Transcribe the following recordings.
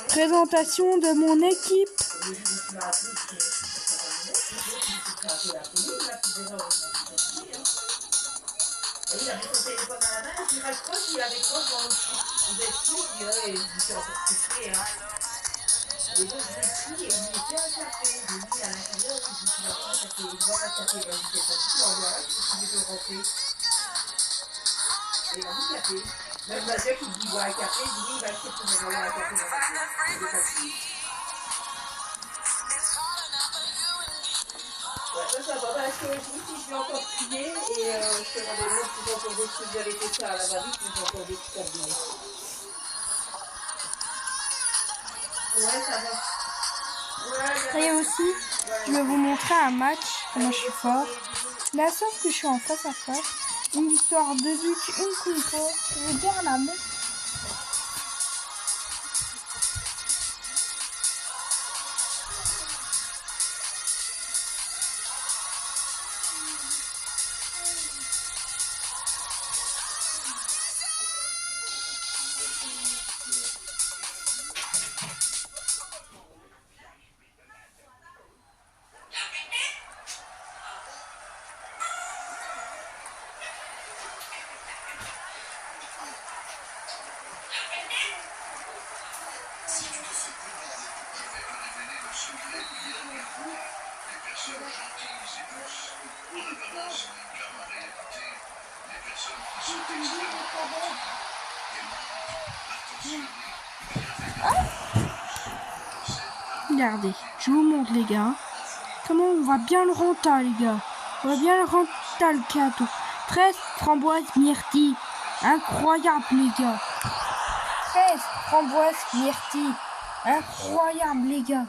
Présentation de mon équipe. Il avait son téléphone à la main, je raccroche, il avait quoi dans le cul. Vous êtes fous, je dis, ouais, je me suis encore couché, hein. Et donc, je l'ai pris et je lui ai fait un café. Je lui ai mis à l'intérieur, je lui ai dit, tu vas prendre un café. Il boit un café, ben, j'étais pas tout en voyage, parce qu'il était rentré. Et il a mis le café. Même ma soeur qui me dit, bois un café, je dis, oui, ben, c'est pour me boire un café dans la voiture. Il est parti. Ouais, ça va, parce que je vais encore crier et je te rendais compte que j'ai encore des trucs, j'avais fait ça à la va-vite, mais j'ai encore des trucs à dîner. Ouais, ça va. Ouais, Et aussi, je vais vous montrer un match, comment je suis fort. Là, sauf que je suis en face à face. Une victoire, 2 buts, une contre. Je vais dire la même. Regardez, je vous montre les gars. Comment on va bien le renta les gars. On va bien le renta le cadeau. 13 framboises myrtilles. Incroyable les gars. 13 framboises myrtilles. Incroyable les gars.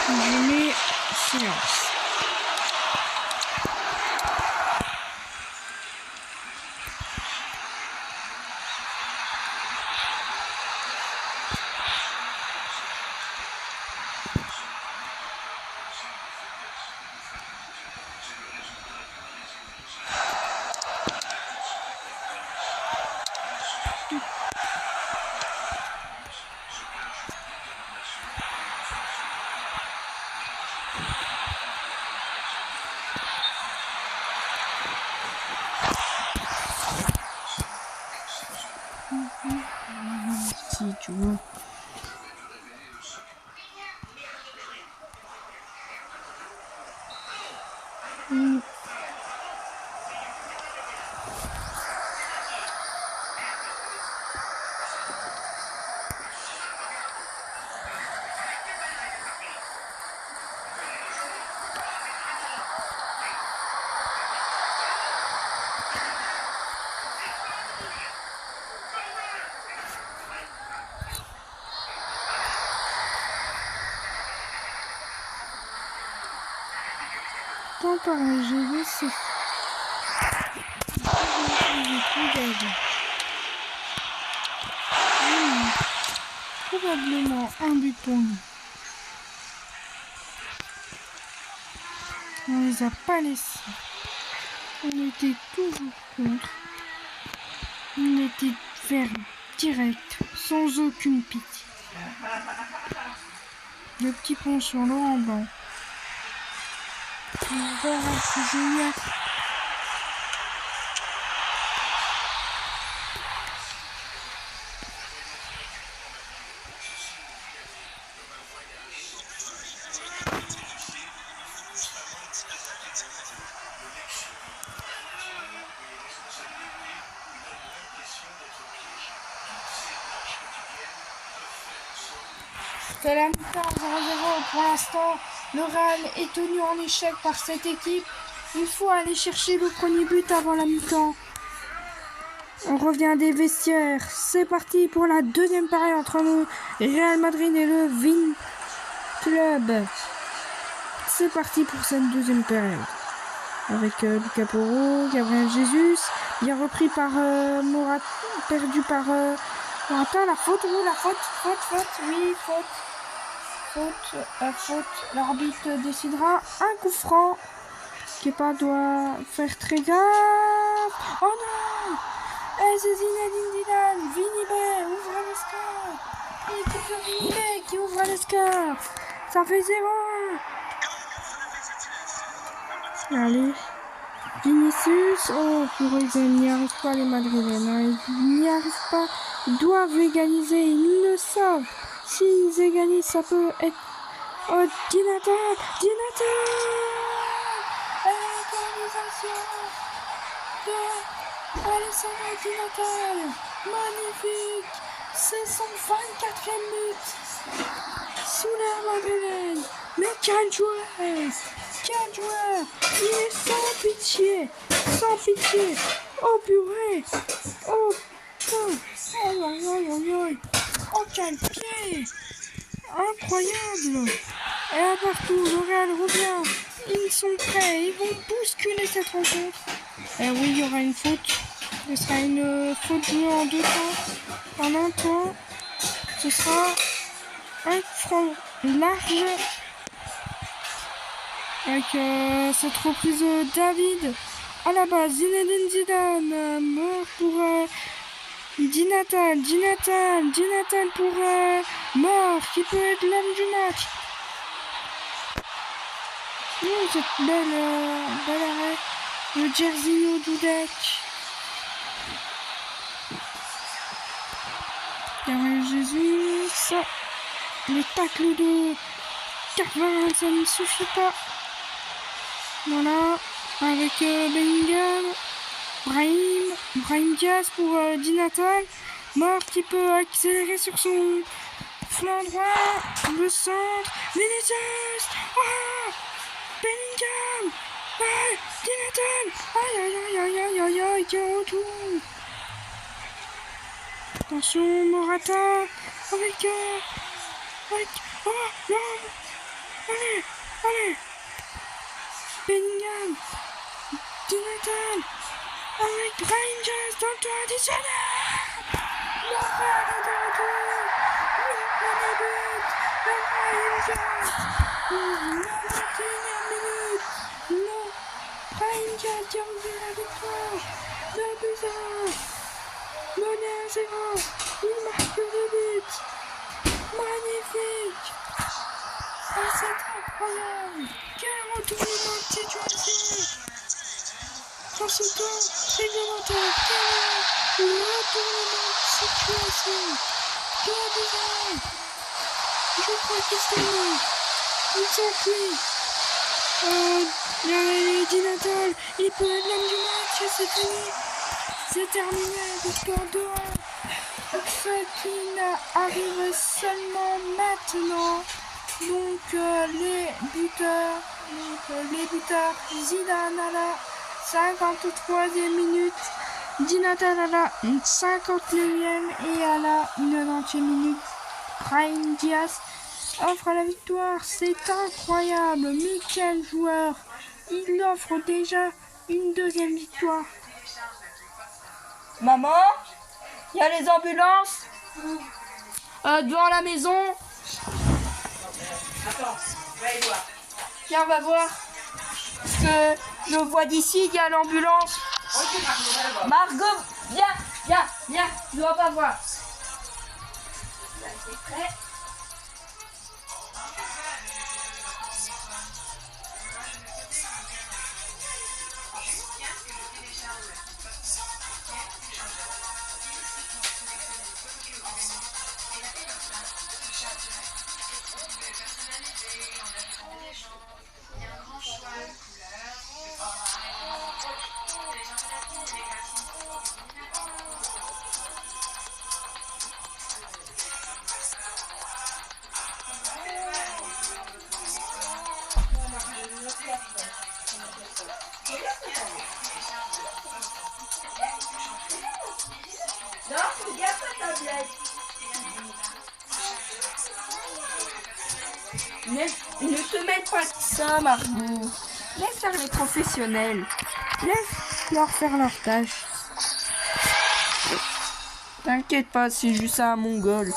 Je mets silence. Si tu vois. Tant par un GV, c'est probablement un but pour nous. On les a pas laissés. On était toujours contre. On était ferme, direct, sans aucune pitié. Le petit pont sur Laurent Blanc. Voilà, c'est génial. C'est la mi-temps 0-0 pour l'instant. Le Real est tenu en échec par cette équipe. Il faut aller chercher le premier but avant la mi-temps. On revient des vestiaires. C'est parti pour la deuxième période entre le Real Madrid et le Vin Club. C'est parti pour cette deuxième période. Avec Lucas Porro, Gabriel Jesus, bien repris par Morata, perdu par Morata. La faute, oui, la faute, oui, faute. L'arbitre décidera un coup franc. Kepa doit faire très gaffe. Oh non! Eh, c'est Zinedine Zidane. Vinibet ouvre le score. L'équipe de Vinibet qui ouvre le score. Ça fait 0-1. Allez. Vinicius. Oh, purée, ils n'y arrivent pas les Madrilènes. Ils n'y arrivent pas. Ils doivent égaliser. Ils le savent. S'ils égalisent, ça peut être... Oh, Di Natale. Égalisation de Alessandro Di Natale. Magnifique. C'est son 24e but. Sous l'air madrilène. Mais quel joueur! Quel joueur! Il est sans pitié! Sans pitié! Oh purée! Oh putain! Oh aïe aïe aïe aïe! Oh quel pied! Incroyable! Et à partout, le Real revient! Ils sont prêts! Ils vont bousculer cette rencontre! Et oui, il y aura une faute. Ce sera une faute jouée en deux temps. En un temps, ce sera un franc large. Avec cette reprise David à la base, Zinedine Zidane, mort pour Di Natale pour mort, qui peut être l'homme du match. Cette belle arrêt de Jerzy Dudek. Gabriel Jesus, le tacle de Carvajal, ça ne suffit pas. Voilà, avec Bellingham, Brahim Diaz pour Di Natale, mort qui peut accélérer sur son flanc droit, le centre, Vinicius, oh, Bellingham, ah, Di Natale, aïe, quel retour. Attention, Morata, avec, oh, non, allez, Bellingham, Di Natale, avec Brahim Diaz dans le temps additionnel. Le Real est de retour. Le premier but de Brahim Diaz. La 21e minute. Le Brahim Diaz qui a ouvert la victoire. 2-1. Mené à 0. Il marque le but. Magnifique. Ah, c'est incroyable. Quel retournement de situation. Dans ce temps réglementaire, quel retournement de situation. 2-1. Je crois que c'est bon. Ils sont cuits. Di Natale, il peut être l'homme du match et c'est fini. C'est terminé, victoire 2-1. Ce qui arrive seulement maintenant. Donc les buteurs Zidane à la 53e minute, Di Natale à la 59e et à la 90e minute, Brahim Diaz offre la victoire. C'est incroyable, mais quel joueur! Il offre déjà une deuxième victoire. Maman, il y a les ambulances devant la maison. Attends, va aller voir. Viens, on va voir. Parce que je vois d'ici qu'il y a l'ambulance. Ok, Margot, va la voir. Margot, viens, je dois pas voir. Là, c'est prêt. Non, regarde ta tablette. Ne te mets pas de ça, Margot. Laisse faire les professionnels. Laisse-leur faire leur tâche. T'inquiète pas, c'est juste un mongol.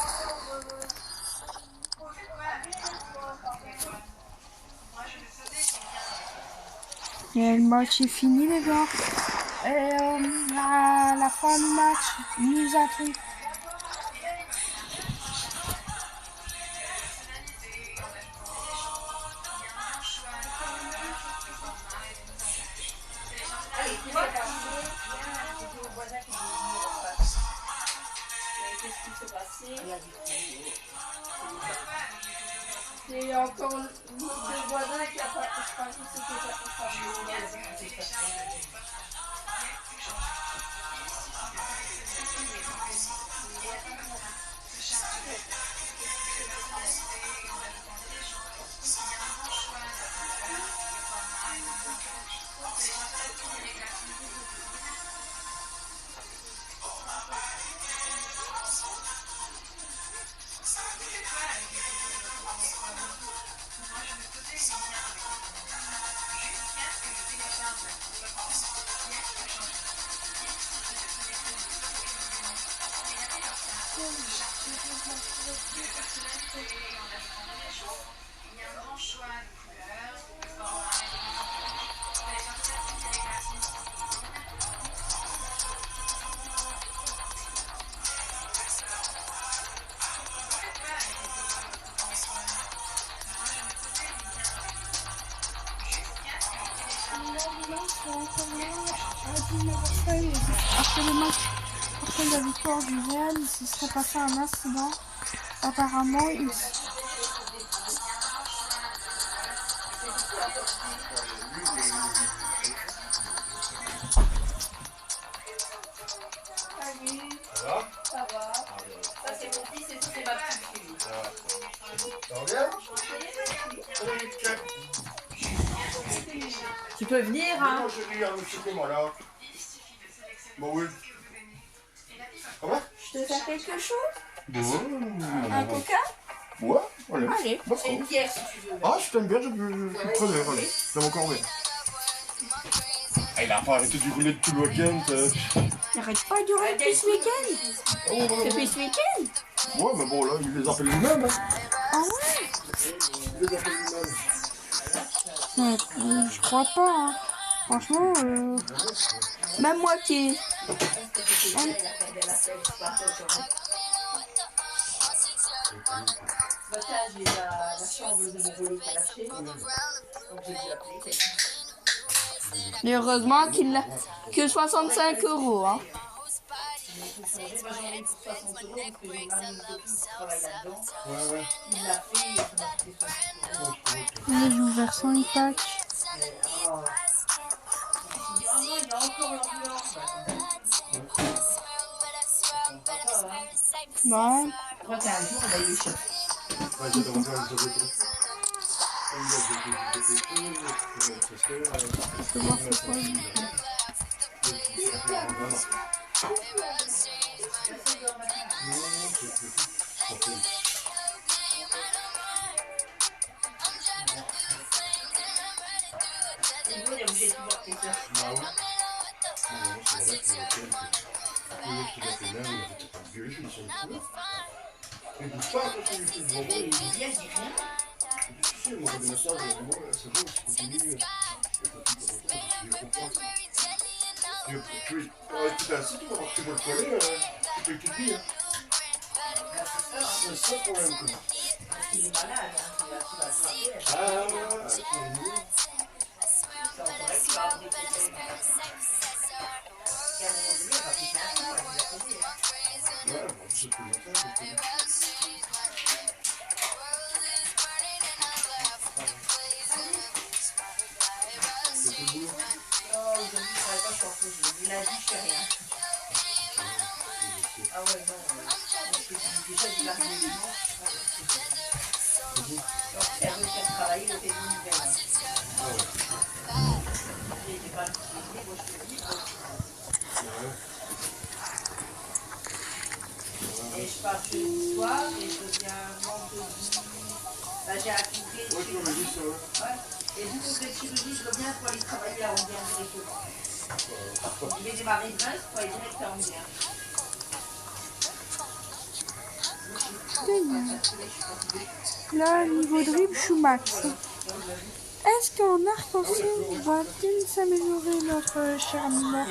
Et le match est fini, les gars. Et à la fin du match, nous avons Allez, tu vois, c'était au voisin qui devait venir en face. Qu'est-ce qui s'est passé? Il y a du Et encore le voisin qui a pas. Je pense que c'était pas pour ça. Après le match, après la victoire du Real, il se serait passé un incident. Apparemment, Ça va? Ça va. Ça, c'est mon fils et ça, c'est ma petite fille. Ça va bien? Tu peux venir, hein? Moi, je dis à monsieur comment là? Bon, oui. Ça va? Je te fais quelque chose? Bon. Un coca? Ouais, allez. Allez. C'est D'accord. une bière si tu veux. Ah, je t'aime bien, je prenais, allez. C'est mon cornet. Ah, il a pas arrêté de rouler tout le week-end. J'arrête pas de rouler depuis ce week-end. Oh, ouais, Depuis ce week-end? ouais, mais bon, là, il les appelle lui-même. Hein. Ah ouais? Il les appelle lui-même. je crois pas. Hein. Franchement, Même moi qui. Bah, tiens, j'ai la chambre de mon volet qui a lâché. Donc, j'ai dû appeler. Mais heureusement qu'il a que 65 €. Hein. Moi, j'en ai pour 60 € parce que j'ai marié une copine qui travaille là-dedans. Ouais, ouais. Il l'a fait et ça m'a coûté 60 €. j'ai ouvert son iPad. Oh. Il y a encore l'ambiance. Ouais. Je crois qu'un jour, on va y aller chercher. Ouais, j'ai demandé à une société. Je vais voir c'est quoi. Il est obligé de tout voir tes soeurs. Bien, je dis rien. C'est ça le problème. Il est malade, hein. Tu vas attraper. Ah, ouais, Ça, on pourrait qu'il va avoir des problèmes. Et à un moment donné, on va péter un coup, elle va péter, hein. ouais, bon, je peux le faire. Oh, aujourd'hui, je travaille pas, je suis en congé. Il a dit, je fais rien. Ah ouais, non. Parce que déjà, il a arrivé dimanche. Donc, si elle veut faire travailler, le fait une nouvelle. Il n'était pas disponible, moi je te dis. Et je pars jeudi soir et je reviens vendredi. Là, j'ai activé. Ouais, tu m'as dit ça. Ouais. Et vu qu'on fait le chirurgie, je reviens pour aller travailler à Anguien directement. Donc, il vais démarrer demain, je pourrais direct à Anguien. Là, niveau dribble, je suis max. Est-ce qu'en arc-en-ciel va-t-il s'améliorer notre cher Miller?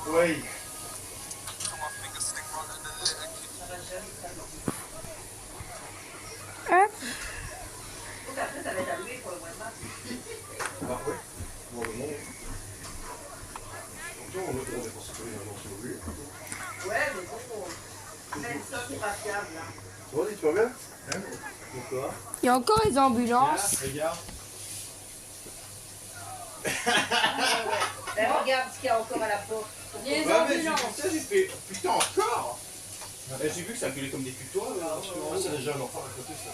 Oui. Hop. Après, ça va être alloué pour le mois de mars. Ah ouais. Bon, non. On est censé trouver une agence immobilière. Ouais, mais bon, même ça, c'est pas fiable, là. Bon, dis, tu vas bien? Pourquoi? Il y a encore les ambulances. Regarde. Ben, regarde ce qu'il y a encore à la porte. Les Ouais, mais ambulances. j'ai ça, j'ai fait. Putain, encore? J'ai vu que ça gueulait comme des putois. C'est déjà un enfant à côté, ça.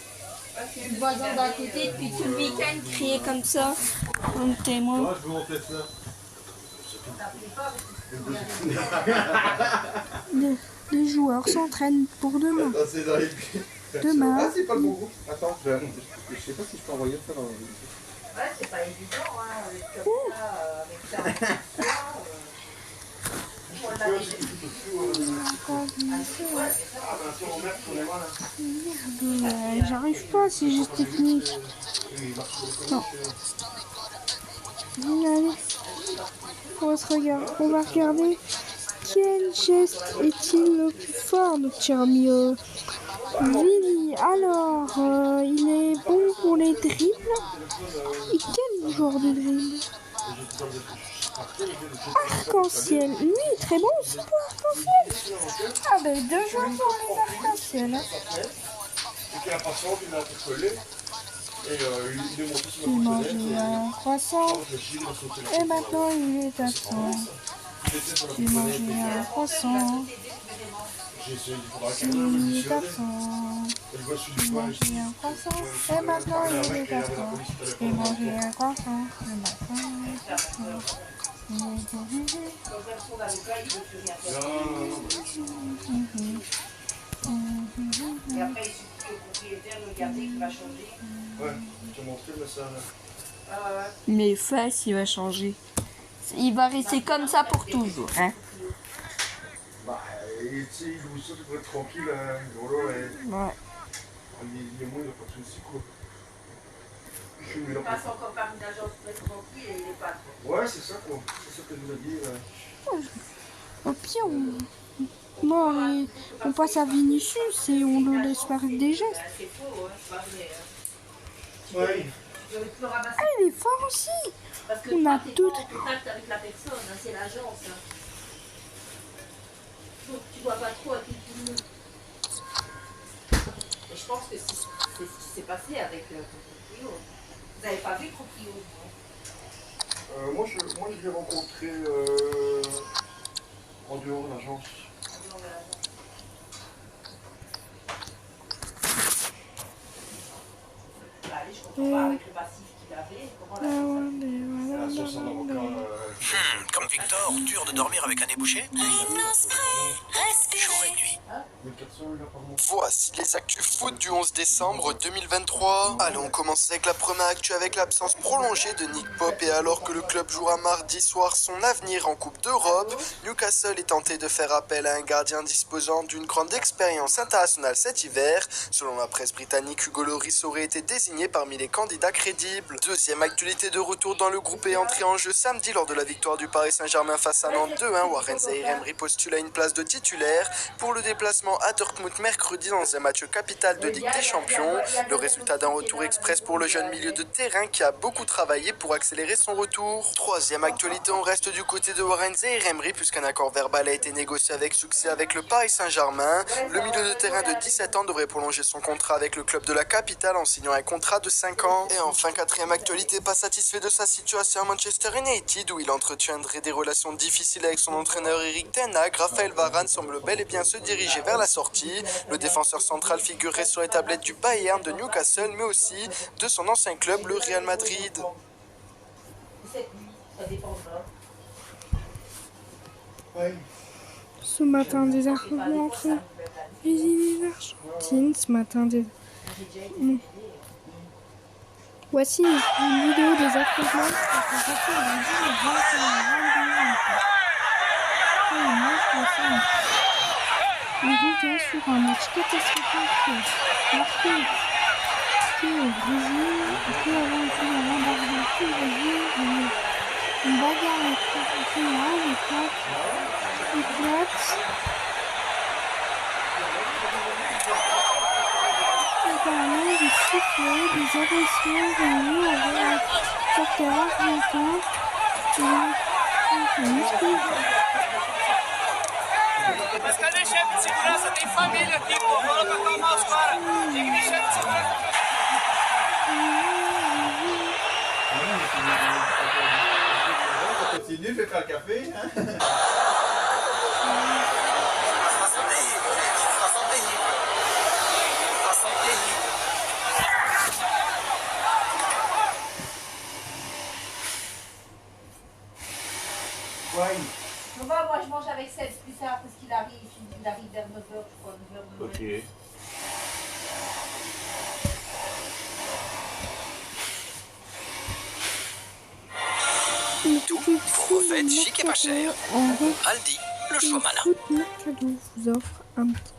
Le voisin d'à côté, depuis tout le week-end, criait comme ça. On témoin. Moi, je veux montrer ça. Les joueurs s'entraînent pour demain. Ah, c'est dans les... Demain. Ah, c'est pas le bon goût. Attends, je sais pas si je peux envoyer ça dans la vidéo. Ouais, c'est pas évident, hein, avec comme ça, avec ça. On l'a déjà dit. Merde, j'arrive pas si j'ai ce technique. Non. Allez, on va regarder quel geste est-il le plus fort, notre cher Mio. Vini, alors, il est bon pour les dribbles. Et quel genre de dribble? Arc-en-ciel. Lui, très bon aussi pour arc-en-ciel. Ah ben, 2 joueurs pour les arc-en-ciel. Et puis un patient qui m'a interpellé. Et il est monté sur Il ma mangeait un croissant. Et maintenant, il est absent. J'ai mangé un croissant. J'ai essayé de Il est absent. J'ai mangé un croissant. Et maintenant, il est absent. J'ai mangé un croissant. Et maintenant, il est absent. Dans un son d'avocat, il veut plus rien faire. Et après, il suffit au propriétaire de regarder qu'il va changer. Ouais, je t'ai montré le message. Les fesses, il va changer. Il va rester comme ça pour toujours. Hein? Bah, tu sais, il loue ça, tu pourrais être tranquille. Voilà, Ouais. il est moins, il n'a pas de soucis, quoi. Il passe encore par une agence très tranquille et il est pas trop. Ouais, c'est ça, quoi. C'est ça que je voulais dire. Au pire, on passe à Vinicius et on le laisse faire des gestes. C'est faux, hein, c'est pas vrai. Ouais. Tu peux le ramasser. Ah, il est fort aussi. Parce que On toi, a t'es tout. pas en contact avec la personne, hein, c'est l'agence. Hein. Donc tu vois pas trop à qui tu nous. Et je pense que c'est ce qui s'est passé avec ton proprio. Vous n'avez pas vu le proprio? Moi, je l'ai rencontré en dehors de l'agence. Allez, je comprends pas avec le passif qu'il avait. Comment la Comme Victor, dur de dormir avec un nez bouché. Jour et nuit. 1400 € par mois. Voici les actus foot du 11 décembre 2023. Allez, on commence avec la première actu avec l'absence prolongée de Nick Pope. Et alors que le club jouera mardi soir son avenir en Coupe d'Europe, Newcastle est tenté de faire appel à un gardien disposant d'une grande expérience internationale cet hiver. Selon la presse britannique, Hugo Lloris aurait été désigné parmi les candidats crédibles. Deuxième actualité de retour dans le groupe et entrée en jeu samedi lors de la victoire du Paris Saint-Germain face à Nantes 2-1. Warren Zaïre-Emery postule à une place de titulaire pour le déplacement à Dortmund mercredi dans un match capital de Ligue des Champions. Le résultat d'un retour express pour le jeune milieu de terrain qui a beaucoup travaillé pour accélérer son retour. Troisième actualité, on reste du côté de Warren Zaïre-Emery puisqu'un accord verbal a été négocié avec succès avec le Paris Saint-Germain. Le milieu de terrain de 17 ans devrait prolonger son contrat avec le club de la capitale en signant un contrat de 5 ans. Et enfin, quatrième actualité, pas satisfait de sa situation à Manchester United où il entretiendrait des relations difficiles avec son entraîneur Erik ten Hag. Raphaël Varane semble bel et bien se diriger vers la sortie. Le défenseur central figurerait sur les tablettes du Bayern de Newcastle mais aussi de son ancien club, le Real Madrid. Cette nuit, ça dépendra. Ouais. Ce matin, des affrontements entre les îles Argentines. Ce matin, des... Voici une vidéo des affrontements entre les îles Argentines. On revient sur un match catastrophique marqué au Brésil, peu avant le coup d'un embargo au Brésil, une bagarre éclate. Apparemment, des sifflets, des agressions venues avec supporters argentins Mas cadê chefe de segurança? Tem família aqui, pô. Fala pra acalmar os caras. Tem que ter chefe de segurança. Continue, fais faire le café, hein? Situação terrível, gente. Situação terrível. Situação terrível. Ouais. On va, moi je mange avec Seb plus tard parce qu'il arrive vers 9h, je crois, 9h. Ok. Tout pour vos fêtes chic et pas cher. Aldi, le choix malin. Cadeau vous offre un petit.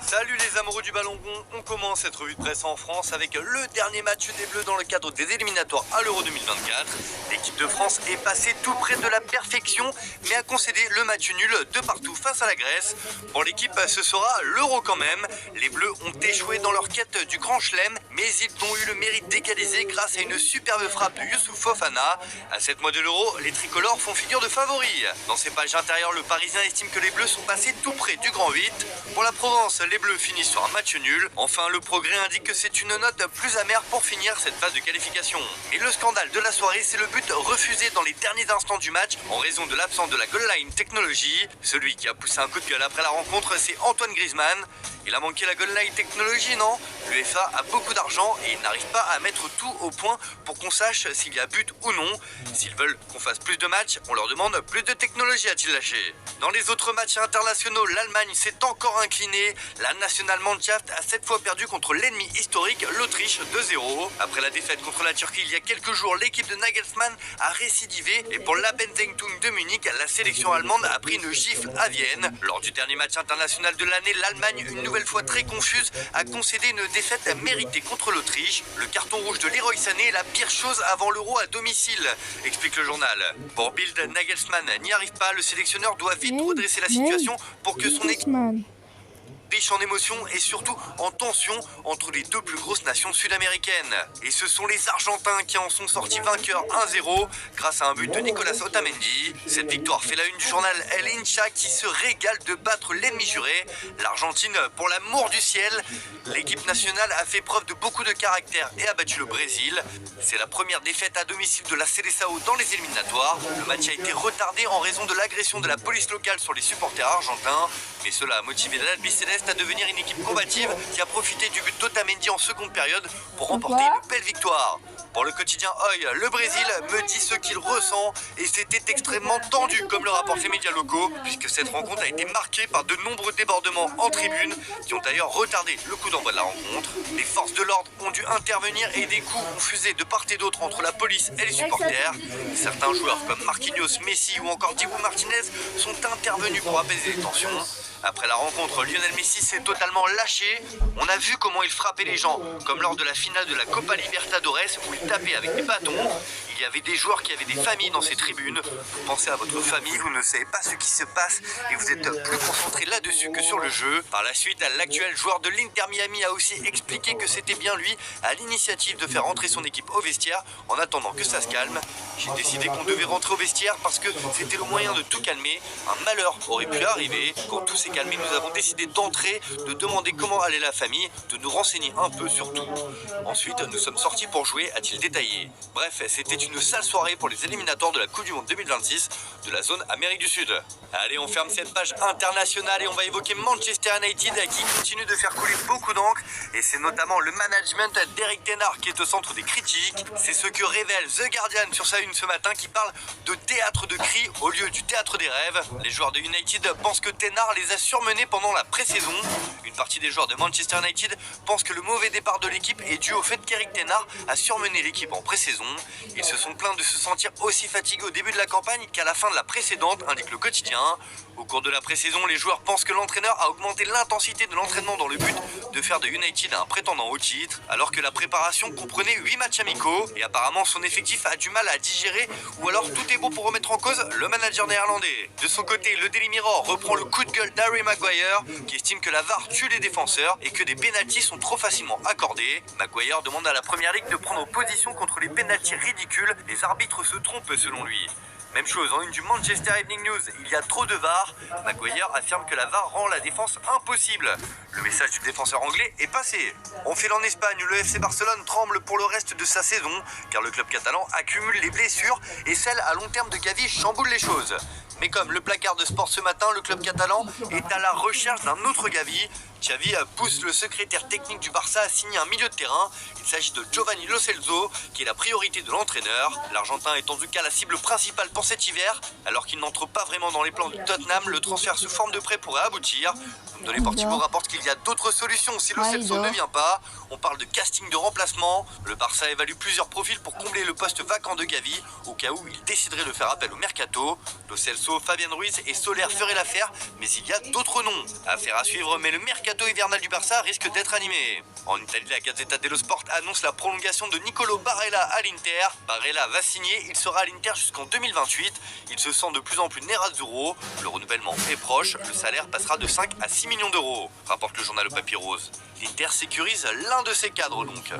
Salut les amoureux du ballon rond, on commence cette revue de presse en France avec le dernier match des Bleus dans le cadre des éliminatoires à l'Euro 2024. L'équipe de France est passée tout près de la perfection mais a concédé le match nul de partout face à la Grèce. Pour l'équipe, ce sera l'Euro quand même. Les Bleus ont échoué dans leur quête du Grand Chelem mais ils ont eu le mérite d'égaliser grâce à une superbe frappe de Youssouf Fofana. À 7 mois de l'Euro, les tricolores font figure de favoris. Dans ses pages intérieures, le Parisien estime que les Bleus sont passés tout près du Grand 8. Pour la Provence, les Bleus finissent sur un match nul. Enfin, le Progrès indique que c'est une note plus amère pour finir cette phase de qualification. Et le scandale de la soirée, c'est le but refusé dans les derniers instants du match en raison de l'absence de la goal line technologie. Celui qui a poussé un coup de gueule après la rencontre, c'est Antoine Griezmann. Il a manqué la goal line technologie, non? L'UEFA a beaucoup d'argent et il n'arrive pas à mettre tout au point pour qu'on sache s'il y a but ou non. S'ils veulent qu'on fasse plus de matchs, on leur demande plus de technologie, a-t-il lâché. Dans les autres matchs internationaux, l'Allemagne s'est encore inclinée. La nationale Mannschaft a 7 fois perdu contre l'ennemi historique, l'Autriche, 2-0. Après la défaite contre la Turquie il y a quelques jours, l'équipe de Nagelsmann a récidivé. Et pour l'Abendsentung de Munich, la sélection allemande a pris une gifle à Vienne. Lors du dernier match international de l'année, l'Allemagne, une nouvelle fois très confuse, a concédé une défaite méritée contre l'Autriche. Le carton rouge de Leroy Sané est la pire chose avant l'Euro à domicile, explique le journal. Pour Bild, Nagelsmann n'y arrive pas, le sélectionneur doit vite redresser la situation pour que son équipe riche en émotions et surtout en tension entre les deux plus grosses nations sud-américaines. Et ce sont les Argentins qui en sont sortis vainqueurs 1-0 grâce à un but de Nicolas Otamendi. Cette victoire fait la une du journal El Hincha qui se régale de battre l'ennemi juré, l'Argentine. Pour l'amour du ciel, l'équipe nationale a fait preuve de beaucoup de caractère et a battu le Brésil. C'est la première défaite à domicile de la Seleção dans les éliminatoires. Le match a été retardé en raison de l'agression de la police locale sur les supporters argentins, mais cela a motivé l'Albiceleste à devenir une équipe combative qui a profité du but d'Otamendi en seconde période pour remporter une belle victoire. Pour le quotidien Oi, le Brésil me dit ce qu'il ressent et c'était extrêmement tendu comme le rapportent les médias locaux puisque cette rencontre a été marquée par de nombreux débordements en tribune qui ont d'ailleurs retardé le coup d'envoi de la rencontre. Les forces de l'ordre ont dû intervenir et des coups ont fusé de part et d'autre entre la police et les supporters. Certains joueurs comme Marquinhos, Messi ou encore Dibu Martinez sont intervenus pour apaiser les tensions. Après la rencontre, Lionel Messi s'est totalement lâché. On a vu comment il frappait les gens, comme lors de la finale de la Copa Libertadores où il tapait avec des bâtons. Il y avait des joueurs qui avaient des familles dans ces tribunes. Vous pensez à votre famille, vous ne savez pas ce qui se passe et vous êtes plus concentré là-dessus que sur le jeu. Par la suite, l'actuel joueur de l'Inter Miami a aussi expliqué que c'était bien lui à l'initiative de faire rentrer son équipe au vestiaire en attendant que ça se calme. J'ai décidé qu'on devait rentrer au vestiaire parce que c'était le moyen de tout calmer. Un malheur aurait pu arriver. Quand tout s'est calmé, nous avons décidé d'entrer, de demander comment allait la famille, de nous renseigner un peu sur tout. Ensuite, nous sommes sortis pour jouer, a-t-il détaillé. Bref, c'était une sale soirée pour les éliminatoires de la Coupe du Monde 2026 de la zone Amérique du Sud. Allez, on ferme cette page internationale et on va évoquer Manchester United qui continue de faire couler beaucoup d'encre et c'est notamment le management d'Eric Ten Hag qui est au centre des critiques. C'est ce que révèle The Guardian sur sa une ce matin qui parle de théâtre de cris au lieu du théâtre des rêves. Les joueurs de United pensent que Ten Hag les a surmenés pendant la pré-saison. Une partie des joueurs de Manchester United pense que le mauvais départ de l'équipe est dû au fait qu'Eric Ten Hag a surmené l'équipe en pré-saison. Ils se sont plaints de se sentir aussi fatigués au début de la campagne qu'à la fin de la précédente, indique le quotidien. Au cours de la pré-saison, les joueurs pensent que l'entraîneur a augmenté l'intensité de l'entraînement dans le but de faire de United un prétendant au titre, alors que la préparation comprenait 8 matchs amicaux et apparemment son effectif a du mal à digérer ou alors tout est beau pour remettre en cause le manager néerlandais. De son côté, le Daily Mirror reprend le coup de gueule d'Harry Maguire qui estime que la VAR tue les défenseurs et que des pénaltys sont trop facilement accordés. Maguire demande à la Première Ligue de prendre position contre les pénaltys ridicules. Les arbitres se trompent selon lui. Même chose, en une du Manchester Evening News, il y a trop de VAR. Maguire affirme que la VAR rend la défense impossible. Le message du défenseur anglais est passé. On file en Espagne, le FC Barcelone tremble pour le reste de sa saison, car le club catalan accumule les blessures et celle à long terme de Gavi chamboule les choses. Mais comme le placard de sport ce matin, le club catalan est à la recherche d'un autre Gavi. Xavi pousse le secrétaire technique du Barça à signer un milieu de terrain. Il s'agit de Giovanni Lo Celso, qui est la priorité de l'entraîneur. L'Argentin est en tout cas la cible principale pour cet hiver. Alors qu'il n'entre pas vraiment dans les plans du Tottenham, le transfert sous forme de prêt pourrait aboutir. De Deportivo rapporte qu'il y a d'autres solutions si Lo Celso ne vient pas. On parle de casting de remplacement. Le Barça évalue plusieurs profils pour combler le poste vacant de Gavi, au cas où il déciderait de faire appel au mercato. Lo Celso, Fabien Ruiz et Soler feraient l'affaire, mais il y a d'autres noms. Affaire à suivre, mais le mercato hivernal du Barça risque d'être animé. En Italie, la Gazzetta dello Sport annonce la prolongation de Nicolo Barella à l'Inter. Barella va signer, il sera à l'Inter jusqu'en 2028. Il se sent de plus en plus nerazzurro. Le renouvellement est proche, le salaire passera de 5 à 6 millions d'euros, rapporte le journal au papier rose. L'Inter sécurise l'un de ses cadres donc.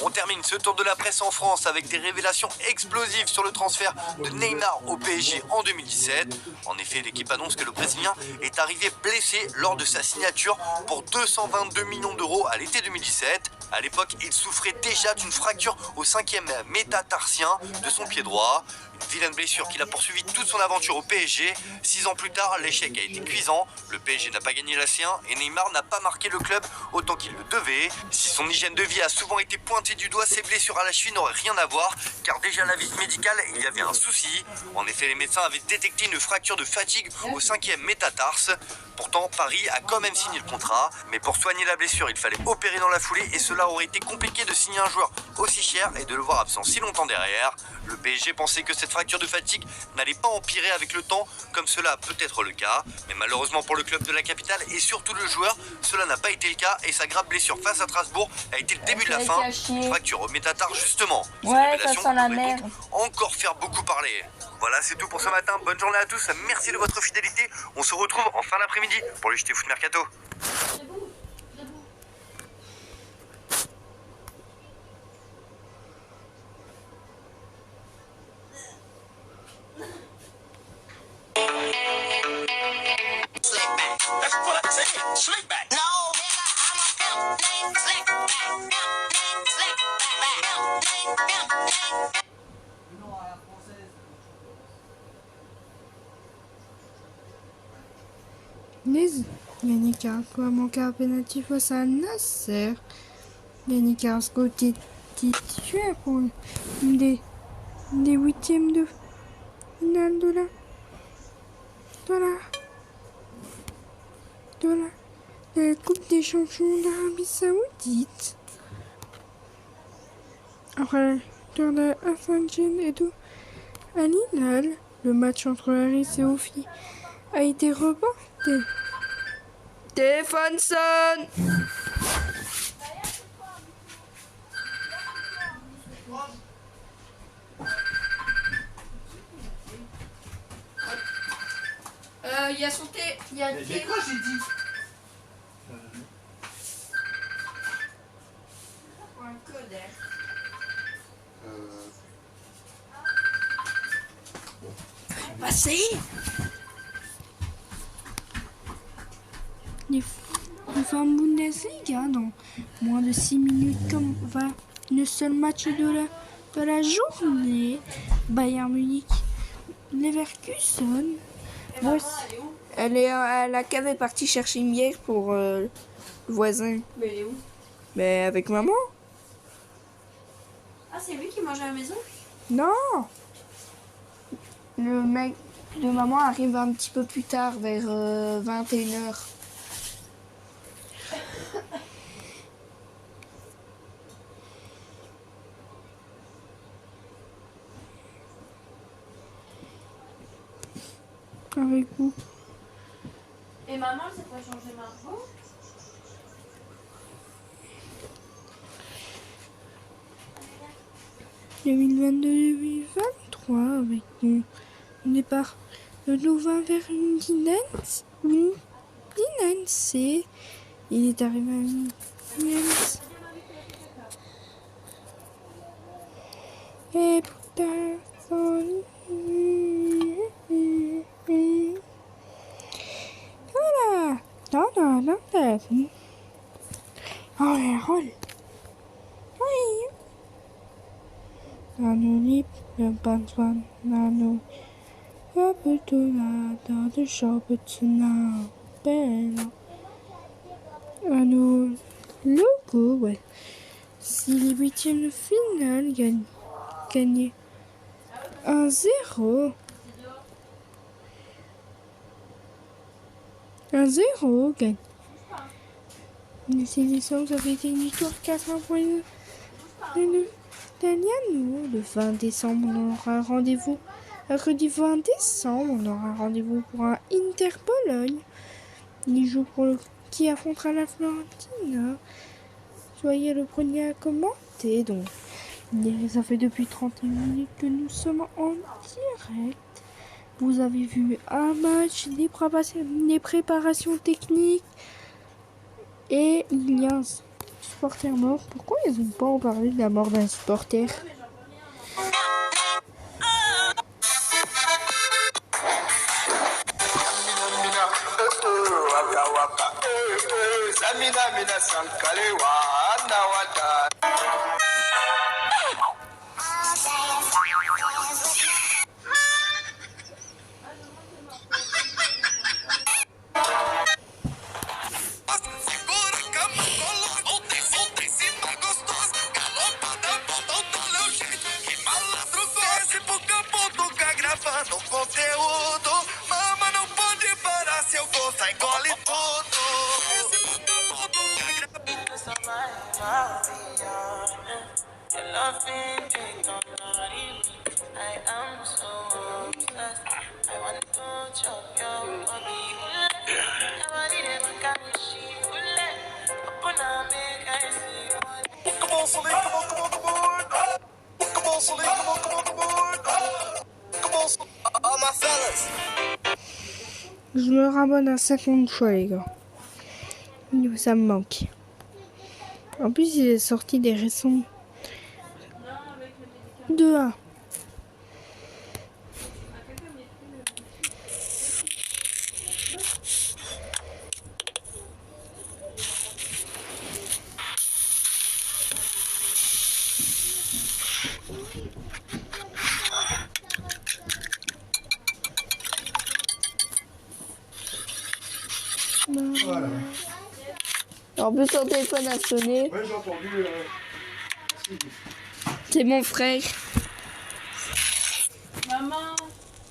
On termine ce tour de la presse en France avec des révélations explosives sur le transfert de Neymar au PSG en 2017. En effet, l'équipe annonce que le Brésilien est arrivé blessé lors de sa signature pour 222 millions d'euros à l'été 2017. À l'époque, il souffrait déjà d'une fracture au 5e métatarsien de son pied droit. Une vilaine blessure qui l'a poursuivi toute son aventure au PSG. 6 ans plus tard, l'échec a été cuisant. Le PSG n'a pas gagné la C1 et Neymar n'a pas marqué le club autant qu'il le devait. Si son hygiène de vie a souvent été pointée du doigt, ses blessures à la cheville n'auraient rien à voir, car déjà à la visite médicale, il y avait un souci. En effet, les médecins avaient détecté une fracture de fatigue au 5e métatarse. Pourtant, Paris a quand même signé le contrat, mais pour soigner la blessure, il fallait opérer dans la foulée et cela aurait été compliqué de signer un joueur aussi cher et de le voir absent si longtemps derrière. Le PSG pensait que cette fracture de fatigue n'allait pas empirer avec le temps, comme cela peut être le cas, mais malheureusement pour le club de la capitale et surtout le joueur, cela n'a pas été le cas et sa grave blessure face à Strasbourg a été le début de la fin. Une fracture au métatarse justement. Cette révélation pourrait donc encore faire beaucoup parler. Voilà, c'est tout pour ce matin. Bonne journée à tous. Merci de votre fidélité. On se retrouve en fin d'après-midi pour le JT Foot Mercato. Yannick Carrasco a manqué un penalty face à Nasser. Yannick Carrasco était titulaire pour une des huitièmes de finale de la Coupe des champions d'Arabie Saoudite. Après le tour de Hassan Edou Al Hilal, le match entre Harris et Ofi a été reporté. Téléphone sonne. Il y a son thé. Il y a Mais quoi j'ai dit un code. Passez. Les femmes Bundesliga dans moins de 6 minutes comme va le seul match de la journée. Bayern Munich, Leverkusen. Voici. La cave est partie chercher une bière pour le voisin. Mais elle est où? Mais avec maman? Ah, c'est lui qui mange à la maison? Non. Le mec de maman arrive un petit peu plus tard, vers 21h. avec vous. Et maman, elle s'est pas changé Margot? « 2022-2023 avec mon départ de Louvain vers Linens. Et il est arrivé à Linens. Et putain, voilà. Non. Oh, la rolle. Oui. Anonym, le banzwan, nano. Yaputuna, de shoputuna, bella. Ano, logo, ouais. Si les huitièmes de finale gagnaient 1-0. 1-0 gagne. Le 6 décembre, ça avait été une victoire 4-1 pour les Italiano. Le 20 décembre, on aura un rendez-vous. Mercredi 20 décembre, on aura un rendez-vous pour un Inter-Pologne. Il joue pour qui affrontera la Florentina. Soyez le premier à commenter. Donc, ça fait depuis 31 minutes que nous sommes en direct. Vous avez vu un match, des préparations techniques. Et il y a un supporter mort. Pourquoi ils n'ont pas en parlé de la mort d'un supporter? Je me rabonne à 50 fois, les gars. Ça me manque. En plus, il est sorti des récents 2-1. Voilà. En plus, son téléphone a sonné. Ouais, j'ai entendu. C'est mon frère. Maman,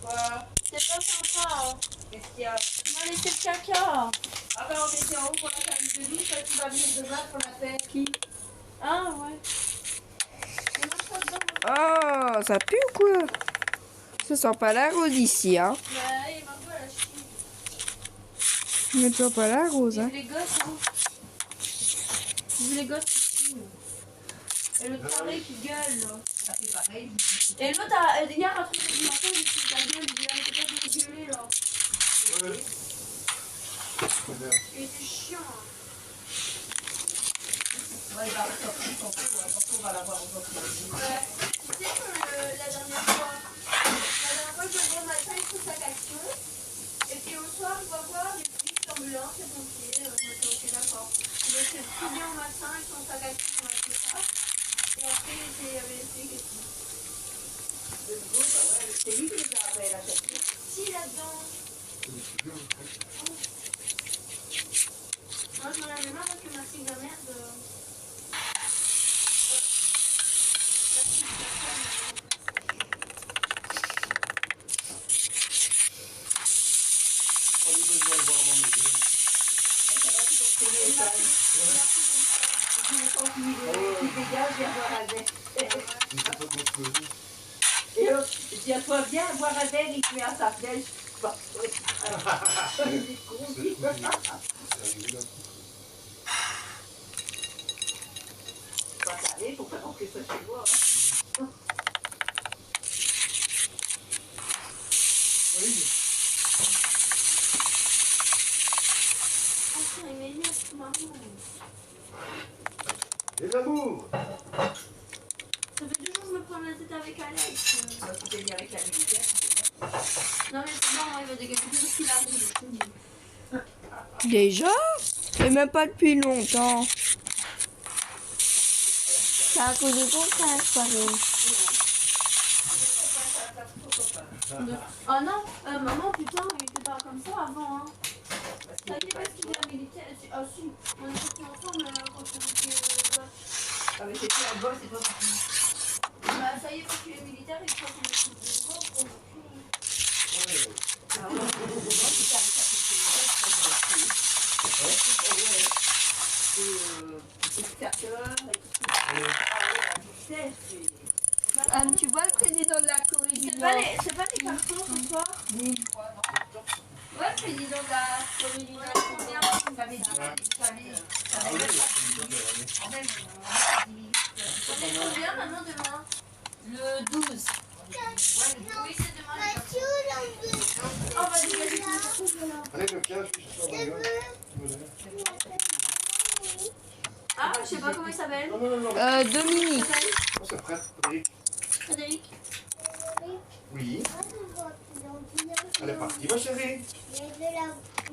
quoi? C'est pas sympa, hein? Qu'est-ce qu'il y a? Tu m'as laissé le caca. Ah ben on était en haut pour la famille de nous, toi tu vas venir de bas pour la fête. Qui? Ah ouais. Mais moi, je crois que dans Oh, ça pue ou quoi? Ça sent pas la rose ici, hein. Bah, et Margot elle a chié. Mais ça sent pas la rose, hein. Les gosses, hein. Les gosses ici. Et le taré qui gueule, là. Ça fait pareil. Et l'autre, hier, à 3h du matin, il était ta gueule, il arrêtait pas de gueuler, là. Ouais. Il était chiant, hein. Ouais, il va ressortir son coup, on va l'avoir au bout. Tu sais que la dernière fois, je le vois au matin, il fait sa action. Et puis au soir, il va voir les flics, l'ambulance, les pompiers. Je me dis, ok, d'accord. Il était tout bien au matin, ils font sa action, on a fait ça. Et après, il y avait les flics et tout. C'est lui qui les a appelés à chaque fois. Si, là-dedans. Moi, je me l'avais marre parce que ma fille de merde. Il dégage, viens voir Adèle. Et l'autre, je dis à toi, viens voir Adèle, il te met à sa flèche. Faut pas rentrer ça chez moi. Les amours. Ça fait 2 jours que je me prends la tête avec Alex. Ça peut venir avec la militaire. Non mais c'est bon, il va dégager tout ce qu'il arrive. Déjà? Et même pas depuis longtemps. C'est à cause de ton frère, Paris. Oh non, maman, putain, il était pas comme ça avant. Hein. Ça y est, parce qu'il est militaire. Ah si, on est sortis ensemble quand on était gosse. Ah mais c'est plus un boss, c'est pas mon fils. Bah ça y est, parce qu'il est militaire, il croit qu'on est tous des gosses. Ah ouais, c'est ça, avec Tu vois le président de la Corée du C'est Nord? pas les cartons ce soir? Ouais, le président de la Corée du Nord, combien? T'avais dit, On est combien maintenant demain? le 12. Oui, c'est demain. Oh, va dégager tout le truc là. Allez, le 15, je suis sur la gueule. Ah, je sais pas comment il s'appelle. Non, non, non, non. Dominique. Oh, c'est prêt, Frédéric. Frédéric. Oui. Elle est partie, ma chérie.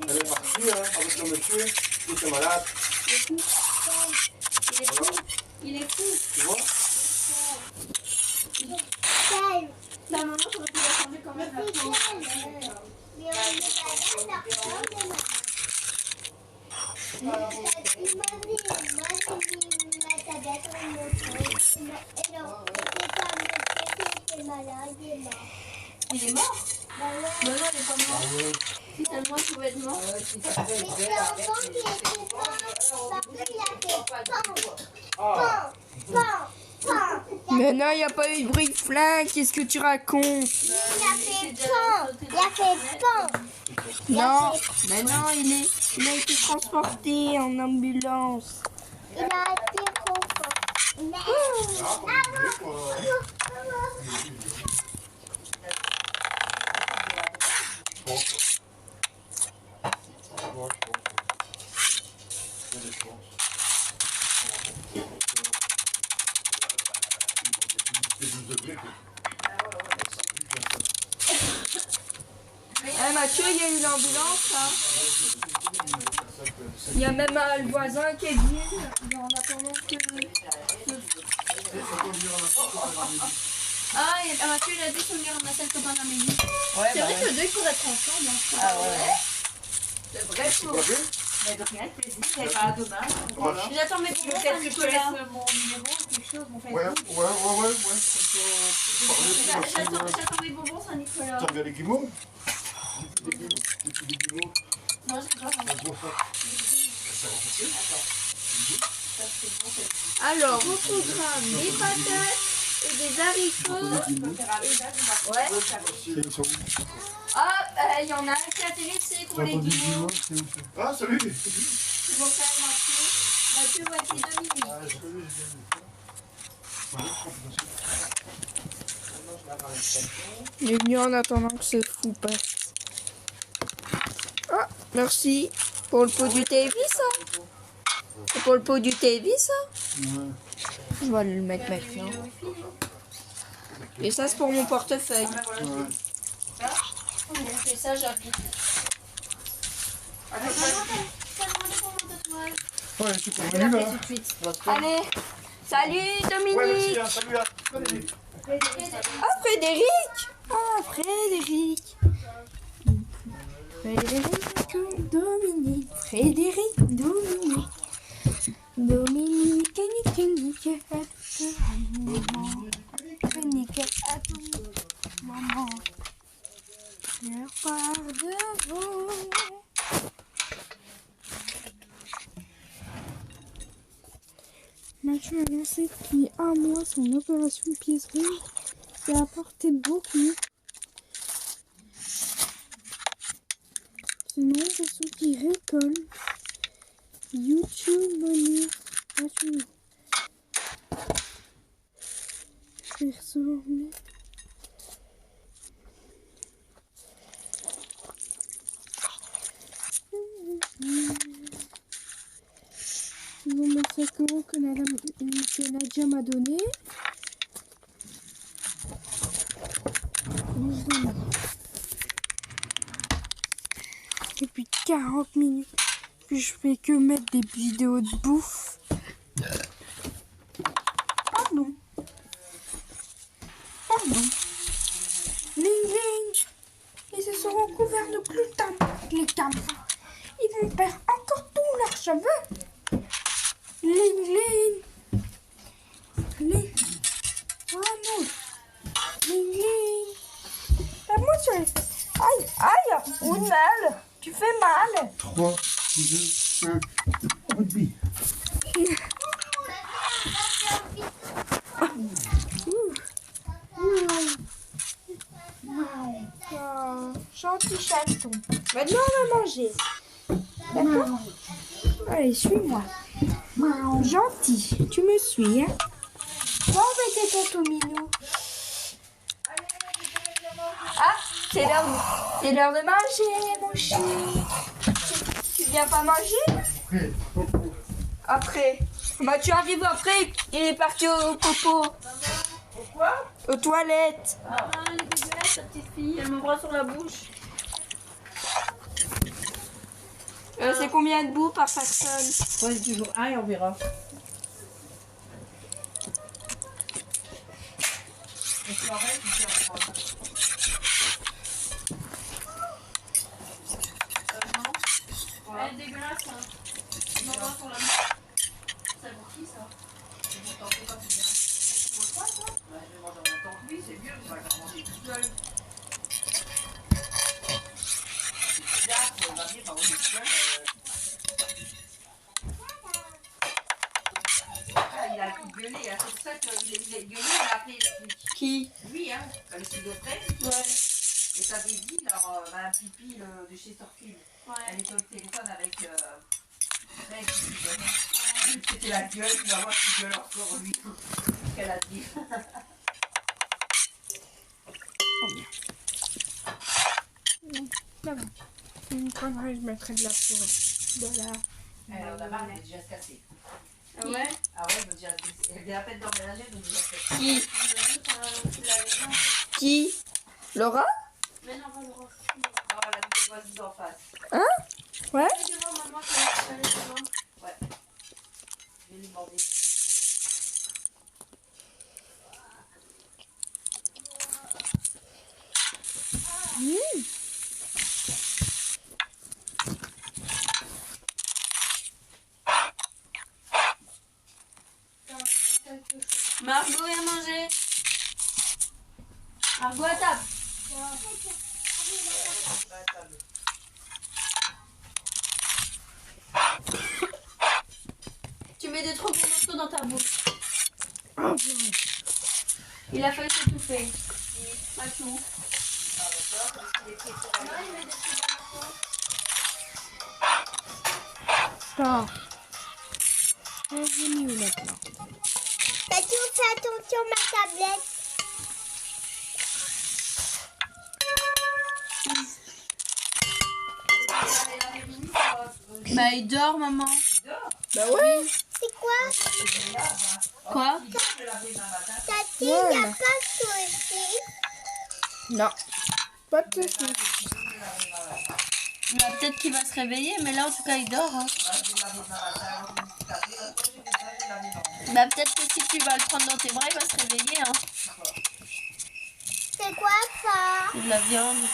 Elle est partie, hein, avec le monsieur qui était malade. Il est fou. Tu vois? La maman, j'aurais pu la changer quand même la peau. Il est mort? Non, il est pas mort. Si seulement il pouvait être mort. Mais non, il n'y a pas eu de bruit de flingue. Qu'est-ce que tu racontes? Non, mais non, il a été transporté en ambulance. Mathieu, il y a eu l'ambulance, là. Il y a même le voisin qui est venu en attendant que... Ah, Mathieu, il a dit qu'il venir ramasser le copain d'Amélie. Ouais, C'est vrai que les deux, ils pourraient être ensemble. Hein. Ah ouais. C'est vrai, Tu vas bien? mais de rien, plaisir. C'est pas demain. Voilà. J'attends mes bonbons, Peut-être que je te Nicolas. laisse mon numéro ou quelque chose, mon Facebook. Ouais. J'attends mes bonbons, Saint-Nicolas. Tu regardes les guimauves? Des guimauves. Moi, je sais pas. Alors, au programme, des patates et des haricots. Ouais. Ah, il y en a un qui est intéressé pour les guimauves. Ah, salut! C'est mon frère Mathieu. Mathieu, voici Dominique. Il est venu en attendant que ce fou passe. Ah, merci. Pour le pot du TV, ça? C'est pour le pot du TV, ça? Je vais le mettre maintenant. Et ça, c'est pour mon portefeuille. Et ça, j'habite. Ouais, tu peux Je la venir fais là. tout de suite. Allez. Salut, Dominique. Ouais, merci, hein, salut, hein. Salut. Ah, Frédéric. Ah, Frédéric. Frédéric, Dominique. Frédéric, Dominique. Dominique, Nique, à tout moment. Nique, à tout moment. Leur part devant. Mathieu a lancé depuis un mois son opération pièce rouge qui a apporté beaucoup. Sinon, c'est ceux qui récoltent. YouTube bonus. Gratuit. Perso. Sinon, mes 5 € que Nadia m'a donné. Depuis 40 minutes que je fais que mettre des vidéos de bouffe. Pardon. Ling ling. Ils se seront couverts de gluten, les camarades. Ils vont perdre encore tous leurs cheveux. Ling ling. Ling. Oh non. Ling ling. Moi sur les fesses. Aïe, aïe. Ou mal. Tu fais mal. 3, 2, 1. Rugby. Oh, gentil chaton. Maintenant, on va manger. D'accord? Allez, suis-moi. Gentil. Tu me suis, hein? Bon, embêter ton minou. Ah, c'est l'heure de manger, mon chien. Tu viens pas manger? Après. Bah, tu arrives après. Il est parti au popo. Pourquoi? Aux toilettes. Ah, elle est dégueulasse, sa petite fille. Elle me broie sur la bouche. C'est combien de bouts par personne? Prenez toujours un et on verra. Elle est dégueulasse, hein. Elle me broie sur la bouche. Ça pour qui, ça? Oui, c'est mieux, ça va manger tout seul. Il a tout gueulé, c'est pour ça qu'il a gueulé, il a appelé le flic. Qui? Lui, hein, quand il est près. Ouais. Et ça avait dit, leur Pipi de chez Sorfil. Elle était au téléphone avec Greg. C'était la gueule, tu vas voir qu'il gueule encore lui. Qu'elle a dit. Là-bas. Une connerie, je mettrais de la poudre. De la... Alors la marque, elle est déjà cassée. Ah ouais? Ah ouais, elle vient à peine d'emménager, elle est déjà cassée. Qui? Laura? Mais non, pas le rose. Non, la nouvelle voisine d'en face. Hein? Ouais? Je vais voir maman qui est allée devant. Ouais. Je vais lui demander. Margot, viens manger. Margot, à table. Tu mets des trop bons morceaux dans ta bouche. Il a failli s'étouffer. Pas tout. Ça. C'est mieux maintenant. Tati, on fait attention à ma tablette. Bah, il dort, maman. Bah ouais. C'est quoi? Quoi? Tati, il Ouais. n'y a pas de souci. Non. Pas de soucis. Bah, peut-être qu'il va se réveiller, mais là, en tout cas, il dort. Hein. Bah, peut-être que si tu vas le prendre dans tes bras, il va se réveiller. Hein. C'est quoi ça? C'est de la viande.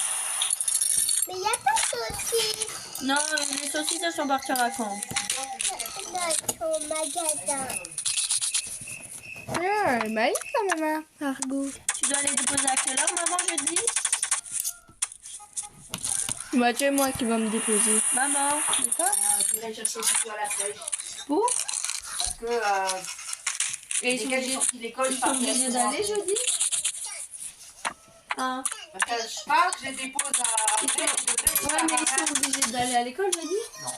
Mais il n'y a pas de saucisse Non, les saucisses, elles sont parties en vacances. dans ton magasin. Ah, elle m'a eu quand même, hein, Margot. Tu dois les déposer à quelle heure, maman, jeudi? Bah, c'est moi qui va me déposer. Maman, c'est quoi? Je vais chercher plutôt à la flèche. Où? Parce que Et ils sont obligés sortis d'école, d'aller jeudi? Hein. Parce que je pars, je les dépose à... Ouais, mais ils sont obligés d'aller à l'école, j'ai dit. Non.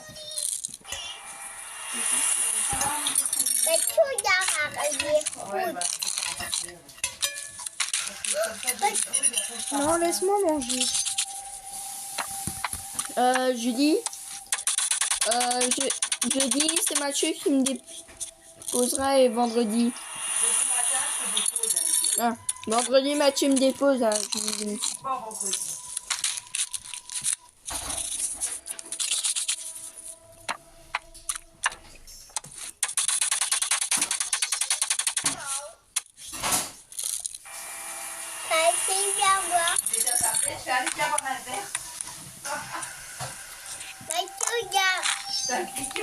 Mais tu regardes arriver. Ouais, bah, c'est pas en passer. Non, laisse-moi manger. Julie, jeudi, c'est Mathieu qui me déposera et vendredi. Ah, vendredi, Mathieu me dépose. Hein, Pas vendredi. Vas-y, viens voir. Déjà, ça fait, je suis allée bien boire un verre. Mais tu regardes.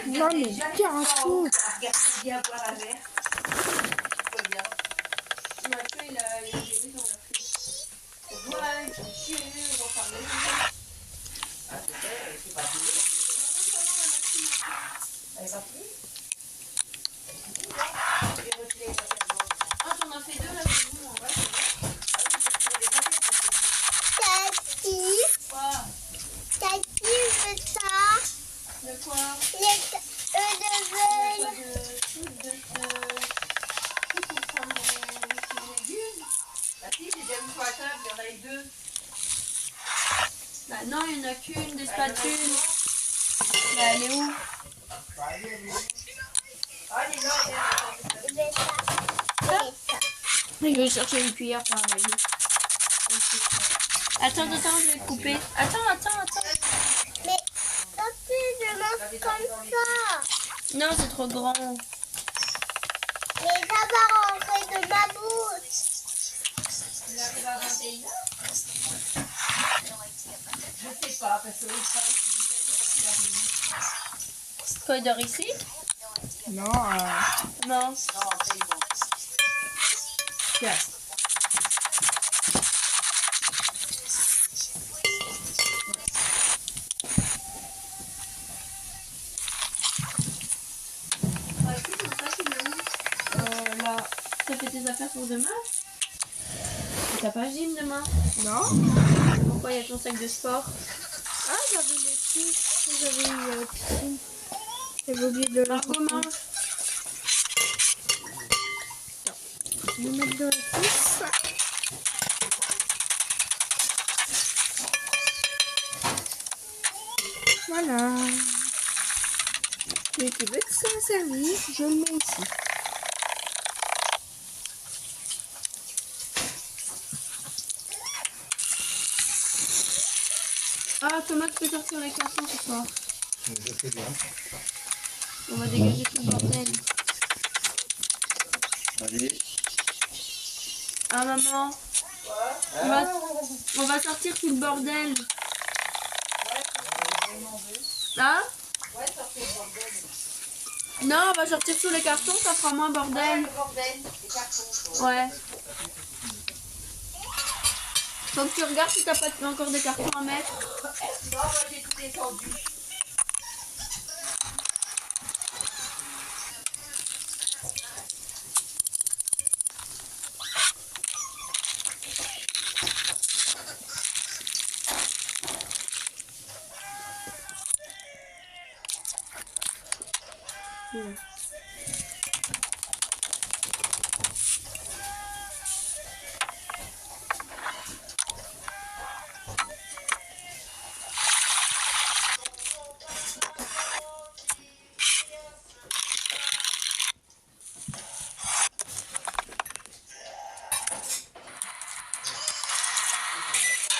Non, mais Caracho. Regarde, viens boire un verre. Regarde. Mathieu, il a des dans la frise. Ouais, chier, on va parler. Ah, c'est pas plus. Elle est pas plus. Ah, t'en as fait deux là, c'est bon, ouais. Tati, Quoi? Tati veut ça. De quoi? Les de veulent. La fille, j'ai déjà vu sur la table, il y en a eu deux. Bah non, il n'y en a qu'une, des spatules. Bah elle est où? Ah, il est là, Je veux ça. Je vais chercher une cuillère pour un maillot. Attends, je vais couper. Attends. Mais Tati, je mange comme ça. Non, c'est trop grand. Mais ça va rentrer de ma bouche. Il arrive à 21h. Je sais pas, parce que le travail, c'est du Quoi, il dort ici? Non, Non. Non, c'est bon. tiens. Là, t'as fait tes affaires pour demain? T'as pas gym demain? Non. Pourquoi il y a ton sac de sport? Ah, j'avais les trucs. J'avais eu piscine. J'avais oublié de le Margot mange. mettre dans la pousse. Voilà. Celui qui veut s'en servir, je le mets ici. Ah, Thomas, tu peux sortir les cartons ce soir. Je sais bien. On va dégager tout le bordel. Allez. Ah, maman. On va sortir tout le bordel. Hein? Ouais, ça fait le bordel. Non, on va sortir tous les cartons, ça fera moins bordel. Le bordel, les cartons. Ouais. Faut que tu regardes si t'as pas encore des cartons à mettre. Non, moi j'ai tout descendu.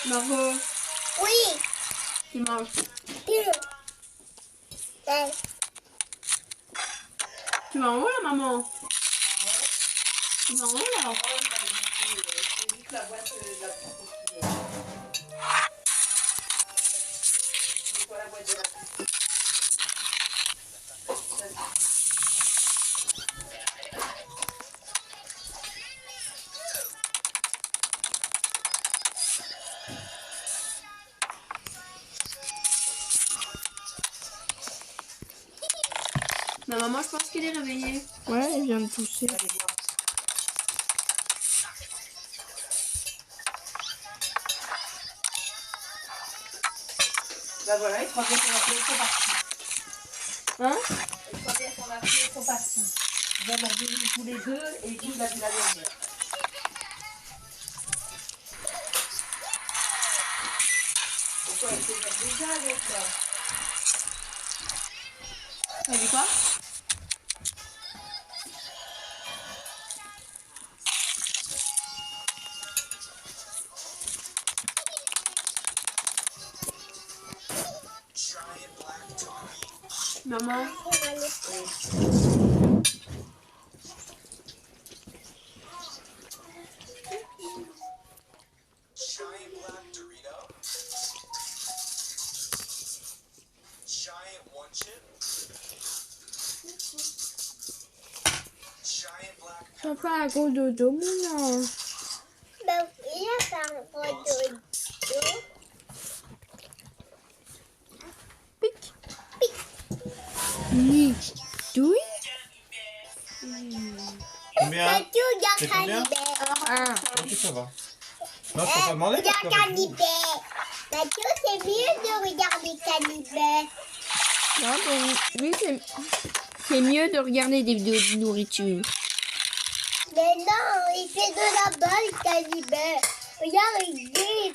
Margot, Oui. tu manges. Ben, Tu vas en haut là, maman? Tu vas en haut là? C'est juste la boîte de la petite. C'est quoi la boîte de la petite? Ma maman, je pense qu'il est réveillé. Ouais, il vient de tousser. Bah voilà, ils croient bien qu'on a fait, ils sont partis. Hein? Ils croient bien qu'on a fait, ils sont partis. Ils ont mangé tous les deux et lui, il a vu la dernière. Pourquoi elle s'énerve déjà, l'autre, là? T'as vu quoi? Maman. Papa a gros dodo, non. Ben, il a fait un gros dodo. Pic. Oui. Oui. Combien? Mathieu, C'est regarde combien? Canibert. Ah. Ok, ça va. Non, je peux pas demander parce Regarde que... Canibert. Mathieu, c'est mieux de regarder Canibert. Non, bon, oui, c'est mieux de regarder des vidéos de nourriture. Mais non, il fait de la balle, Canibert. Regarde, il dit.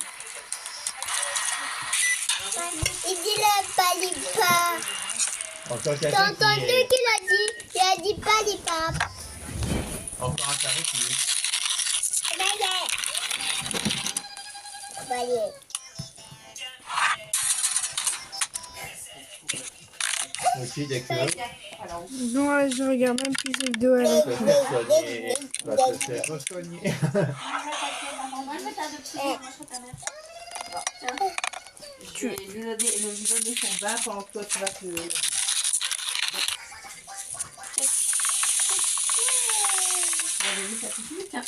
Il dit le palipa. Encore T'as quelqu'un entendu qui est... qu'il a dit? Il a dit palipa. Encore un carré qui est... Voyez. Aussi, d'accord. Non, je regarde même plus ces vidéos avec Va lui. te soigner. Va te faire soigner. Moi, je vais t'adopter. Moi, je serai ta mère. Je vais lui donner son bain pendant que toi, tu vas te... J'avais vu ça tout de suite, hein.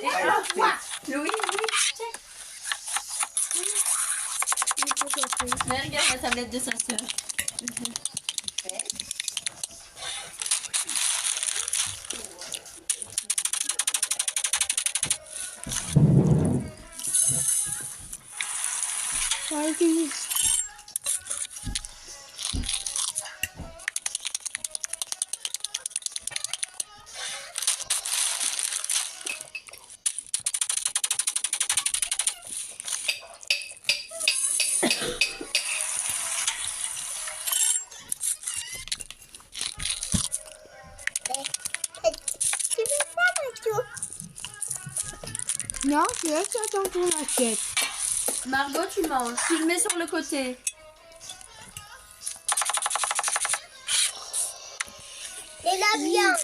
Et alors, quoi? Louis, check. Mais regarde la tablette de sa sœur. Ouais, fini. Tu veux ça, Mathieu? Non, tu laisses ça dans ton assiette. Margot, tu manges. Tu le mets sur le côté. Et la viande.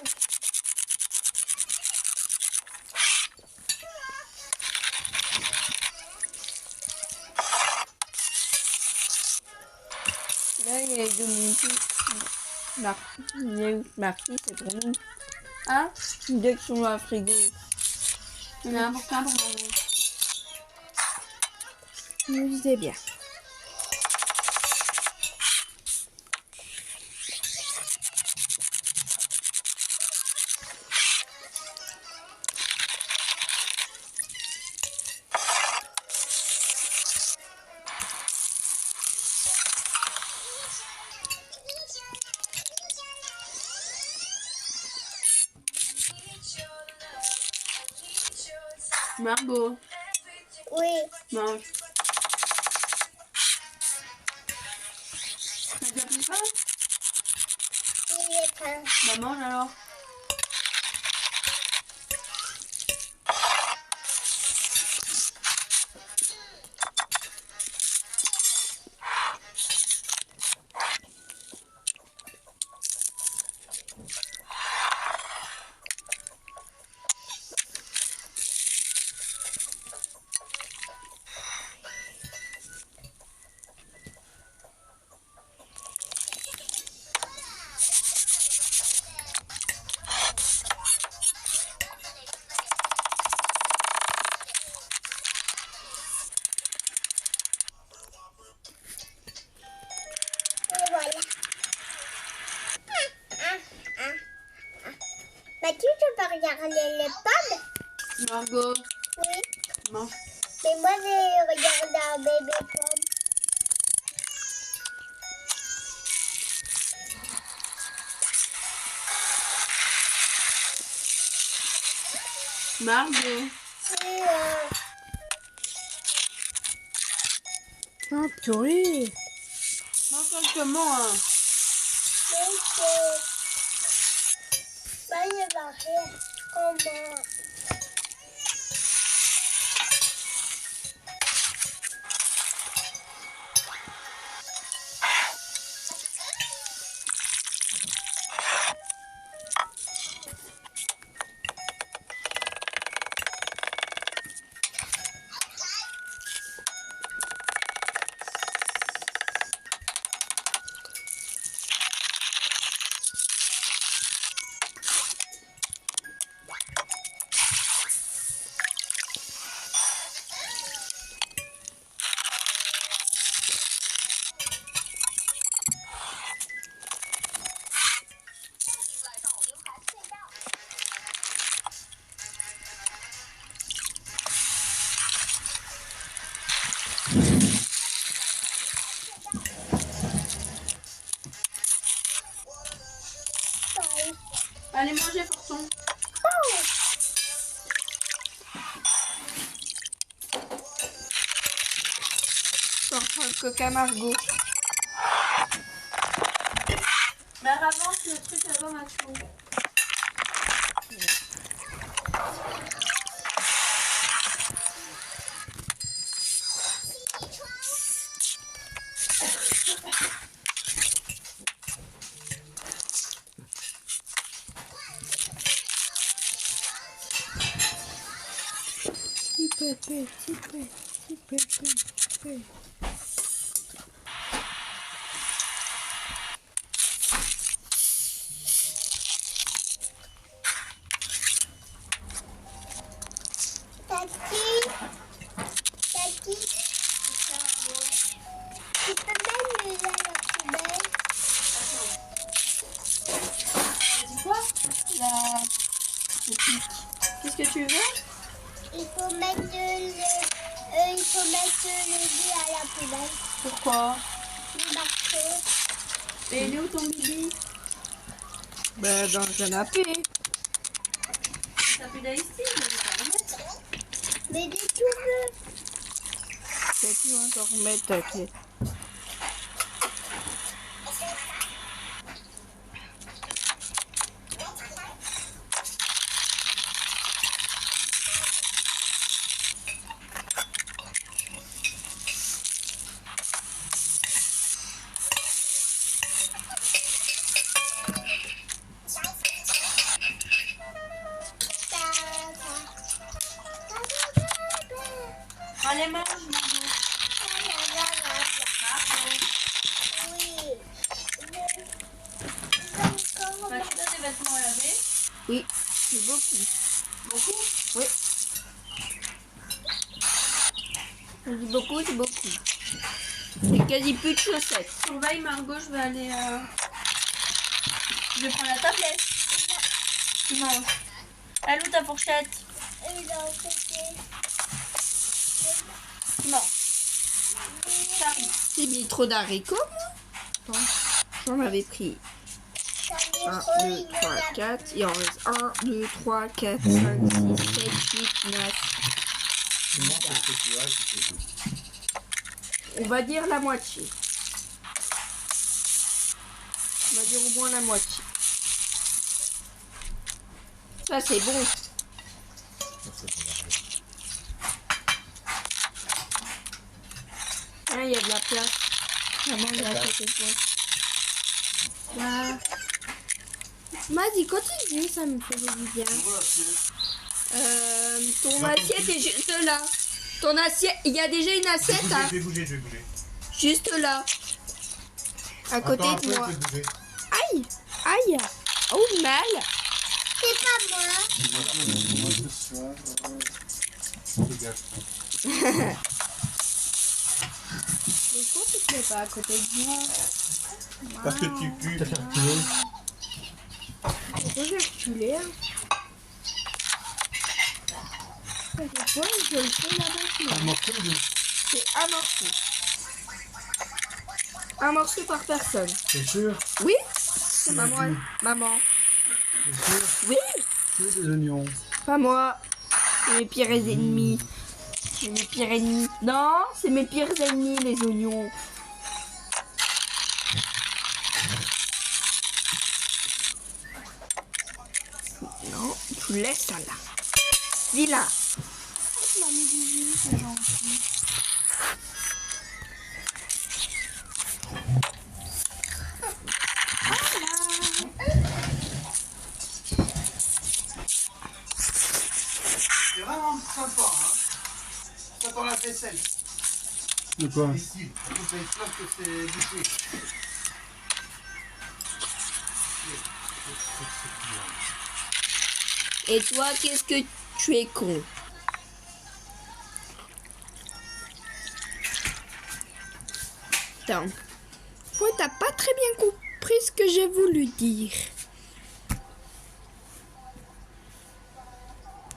Là, il y a deux minutes. Marquis, c'est pour nous. Hein? Dès que sont dans le frigo. Il y en a un pour toi, pour manger. Je me disais bien. Margot, Oui. mange. T'as déjà pris faim? Il est faim. Bah mange alors. Et voilà. Mathieu, tu peux regarder les pommes? Margot, Oui. mange. Mais moi, j'ai regardé un bébé pomme. Margot. Et Ah, purée. Mange comment, hein? bah, il va rien. Comment? Allez manger, Forçon. Forçon le coca Margot. Mais avance le truc avant Maxou. Tati, tu peux mettre le lait à la poubelle? Dis quoi? Qu'est-ce que tu veux? Il faut mettre le lait à la poubelle. Pourquoi? Le marteau. Et il est où ton bibi? Bah, dans le canapé. Ça fait d'Aïsti, je vais pas remettre. Mais des tout bleus. Peut-être tu vas t'en remettre, t'inquiète. Allez, mange, Margot. Oui. Bah, tu as des vêtements à laver? Oui, c'est beaucoup. Beaucoup? Oui. On dit beaucoup, c'est beaucoup. C'est quasi plus de chaussettes. Surveille, Margot, je vais aller... Je vais prendre la tablette. Tu manges. Elle où ta fourchette? Il a côté. Tu manges. J'arrive. J'ai mis trop d'haricots, moi. Attends, j'en avais pris 1, 2, 3, 4. Il en reste 1, 2, 3, 4, 5, 6, 7, 8, 9. On va dire la moitié. On va dire au moins la moitié. Ça, c'est bon. Ah, il y a de la place. Maman, il y a côté de toi. Là. Vas-y, continue, ça me fait du bien. Ton assiette est juste là. Ton assiette, il y a déjà une assiette, hein. Je vais bouger. Juste là. À côté Attends, de moi. je vais bouger. Aïe, aïe. Oh, mal. C'est pas moi. Mais pourquoi tu te mets pas à côté de moi? Parce que tu pues. Pourquoi j'ai reculé, hein? chaque fois, je le fais là-bas. Un morceau de... C'est un morceau. Un morceau par personne. C'est sûr? Oui? C'est maman. Maman. C'est sûr? Oui? C'est des oignons. Pas moi. C'est mes pires ennemis. C'est mes pires ennemis. Non, c'est mes pires ennemis, les oignons. Non, tu laisses ça là. Vilain. C'est vraiment sympa, hein. Ça dans la vaisselle. De quoi? Ici, on peut faire que c'est bouché. Et toi, qu'est-ce que tu es con? Attends. Toi, t'as pas très bien compris ce que j'ai voulu dire.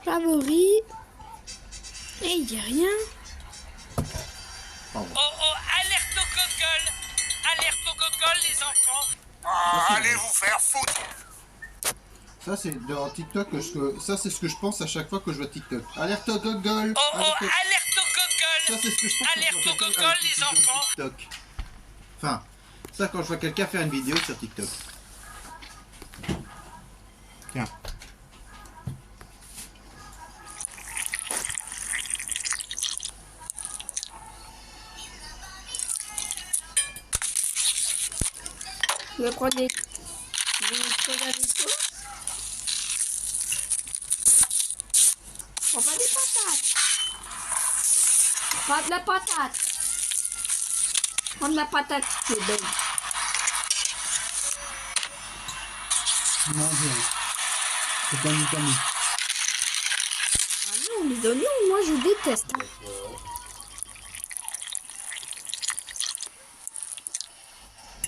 Favori. Et il y a rien. Oh, alerte au gogol! Alerte au gogol, les enfants! Allez vous faire foutre! Ça c'est dans TikTok ça c'est ce que je pense à chaque fois que je vois TikTok. Alerte au gogol. Oh, alerte au gogol! Ça c'est ce que je pense. Alerte au gogol, les enfants! TikTok. Enfin, ça quand je vois quelqu'un faire une vidéo sur TikTok. Tiens. Je vais prendre des trucs avec toi. Prends pas des patates. Pas de la patate. Prends de la patate, c'est belle. Non, c'est pas une vitamine. Ah non, les oignons, moi je déteste.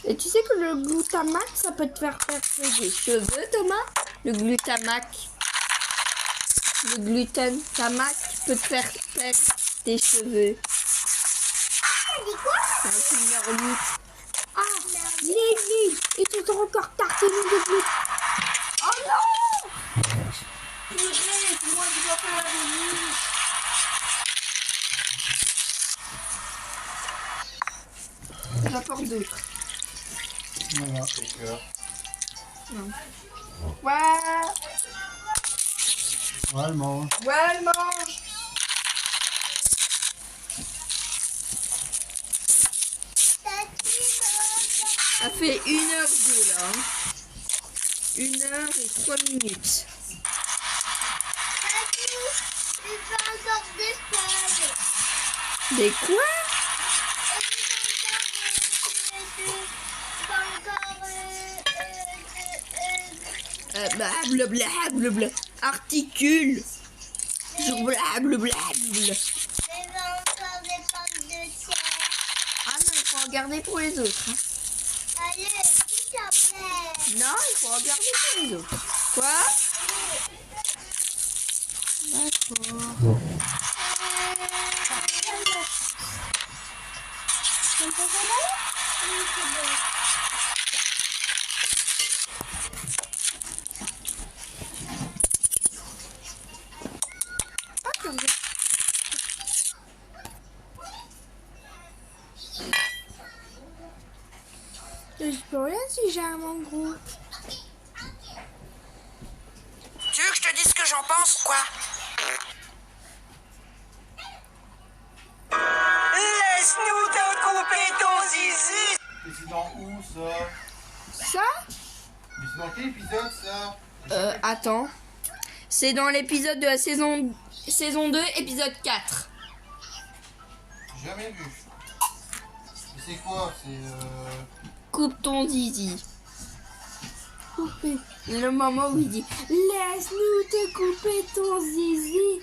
Et tu sais que le glutamax, ça peut te faire perdre des cheveux, Thomas? Le glutamax. Le glutamax peut te faire perdre tes cheveux. C'est un truc de Ah, Lily, et tu t'es encore tartiné de gluten. Oh non! Purée, c'est moi qui dois faire la venue. J'apporte d'autres. Voilà. Non. Ouais. Ouais, elle mange. Ouais, elle mange. Ça fait 1h02 là. 1h03. Des quoi? Blablabla. Articule. Blablabla. Ah non, il faut en garder pour les autres. Hein. Allez, s'il te plaît. Non, il faut en garder pour les autres. Quoi? D'accord. Je peux rien si j'ai un gros. Tu veux que je te dise ce que j'en pense, quoi? Laisse-nous découper ton zizi! Et c'est dans où ça? Ça? Mais c'est dans quel épisode ça? Attends. C'est dans l'épisode de la saison 2, épisode 4. J'ai jamais vu. Mais c'est quoi? C'est Coupe ton zizi. Couper. Le moment où il dit laisse-nous te couper ton zizi.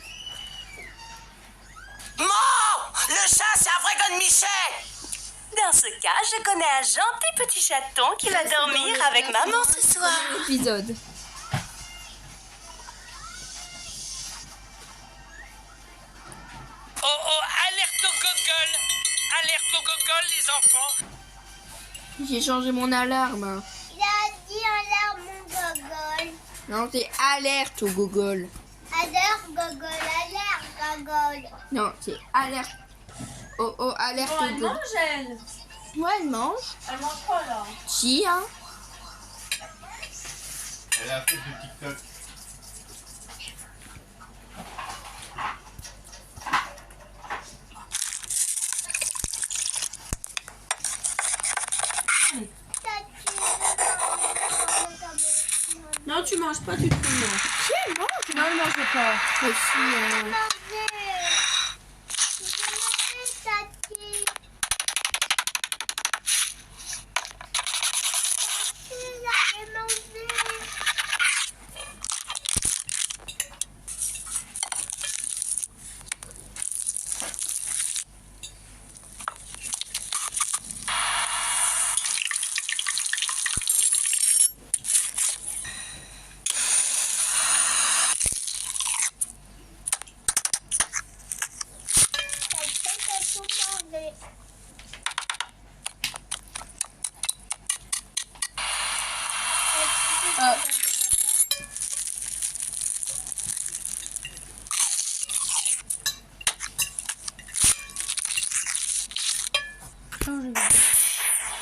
Le chat, c'est un vrai gars de Michel! Dans ce cas, je connais un gentil petit chaton qui va dormir avec maman ce soir. Épisode. j'ai changé mon alarme. Il a dit alarme mon gogol. Non, c'est alerte au Google. Alerte gogol, alerte gogol. Non, c'est alerte. Oh, alerte Bon, au elle Google. mange, elle. Ouais, elle mange. Elle mange pas, là. Si, hein. Elle a fait de TikTok. Non, tu manges pas, tu te manges. Si, elle mange. Non, elle mange pas. Mais si,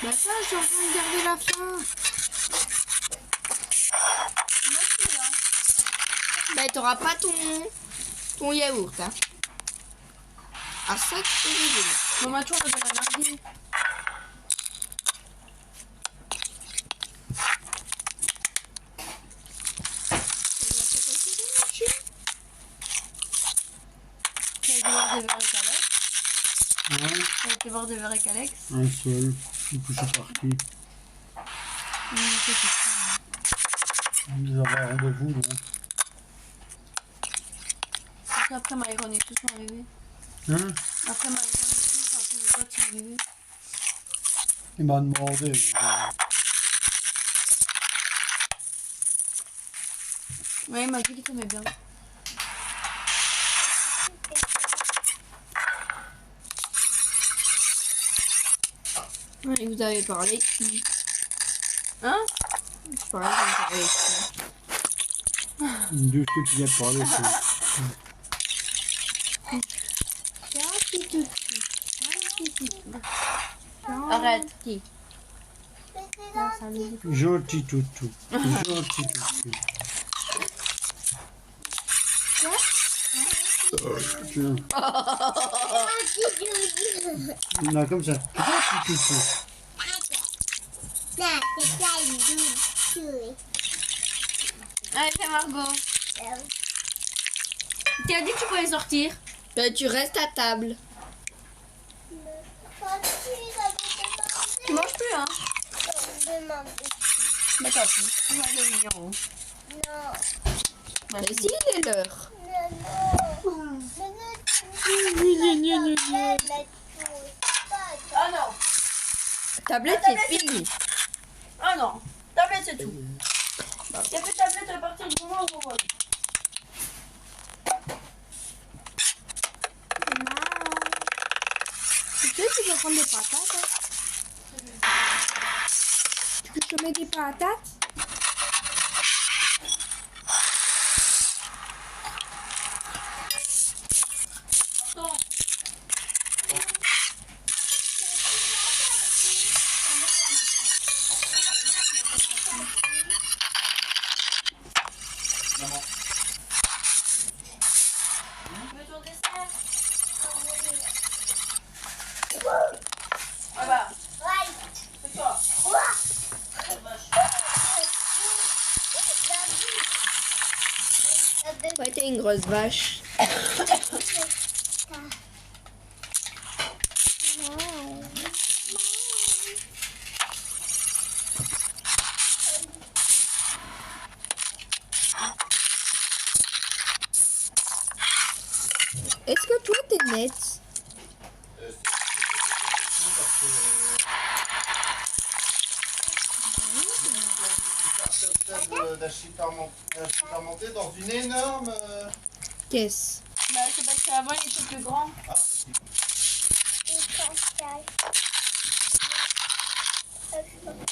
Bah ça, je suis en train de garder la faim. Bah t'auras pas ton yaourt, hein. À 7 €. Bon, maintenant, on va la marguerite. Tu as été voir des verres avec Alex? Un seul. Du coup, je suis parti. Nous avons un rendez-vous, donc. Après, Myron et tout sont arrivés. Hein? Après, Myron et tout, quand tous les potes sont arrivés. Il m'a demandé. Ouais, il m'a dit qu'il t'aimait bien. Ouais, vous avez parlé. Hein? Je parlais, vous avez parlé. De ce que tu viens de parler, Arrête. Gentil toutou. Gentil toutou. Tiens. Non, comme ça. Gentil toutou. Allez, fais Margot. Tu as dit que tu pouvais sortir. Bah, tu restes à table. Tu manges plus, hein? Mais tant pis. On va aller venir en haut. non. Mais si, il est l'heure. Ah non. Tablette, c'est fini. Ah non. Tablette, c'est tout. Il n'y a plus de tablette à partir du moment où on voit. Tu sais, tu veux prendre des patates, hein? Tu veux que je te mette des patates? Ouais, t'es une grosse vache. Est-ce que toi t'es nette? monter dans une énorme caisse. Bah, c'est parce qu'avant il était plus grand. Extra.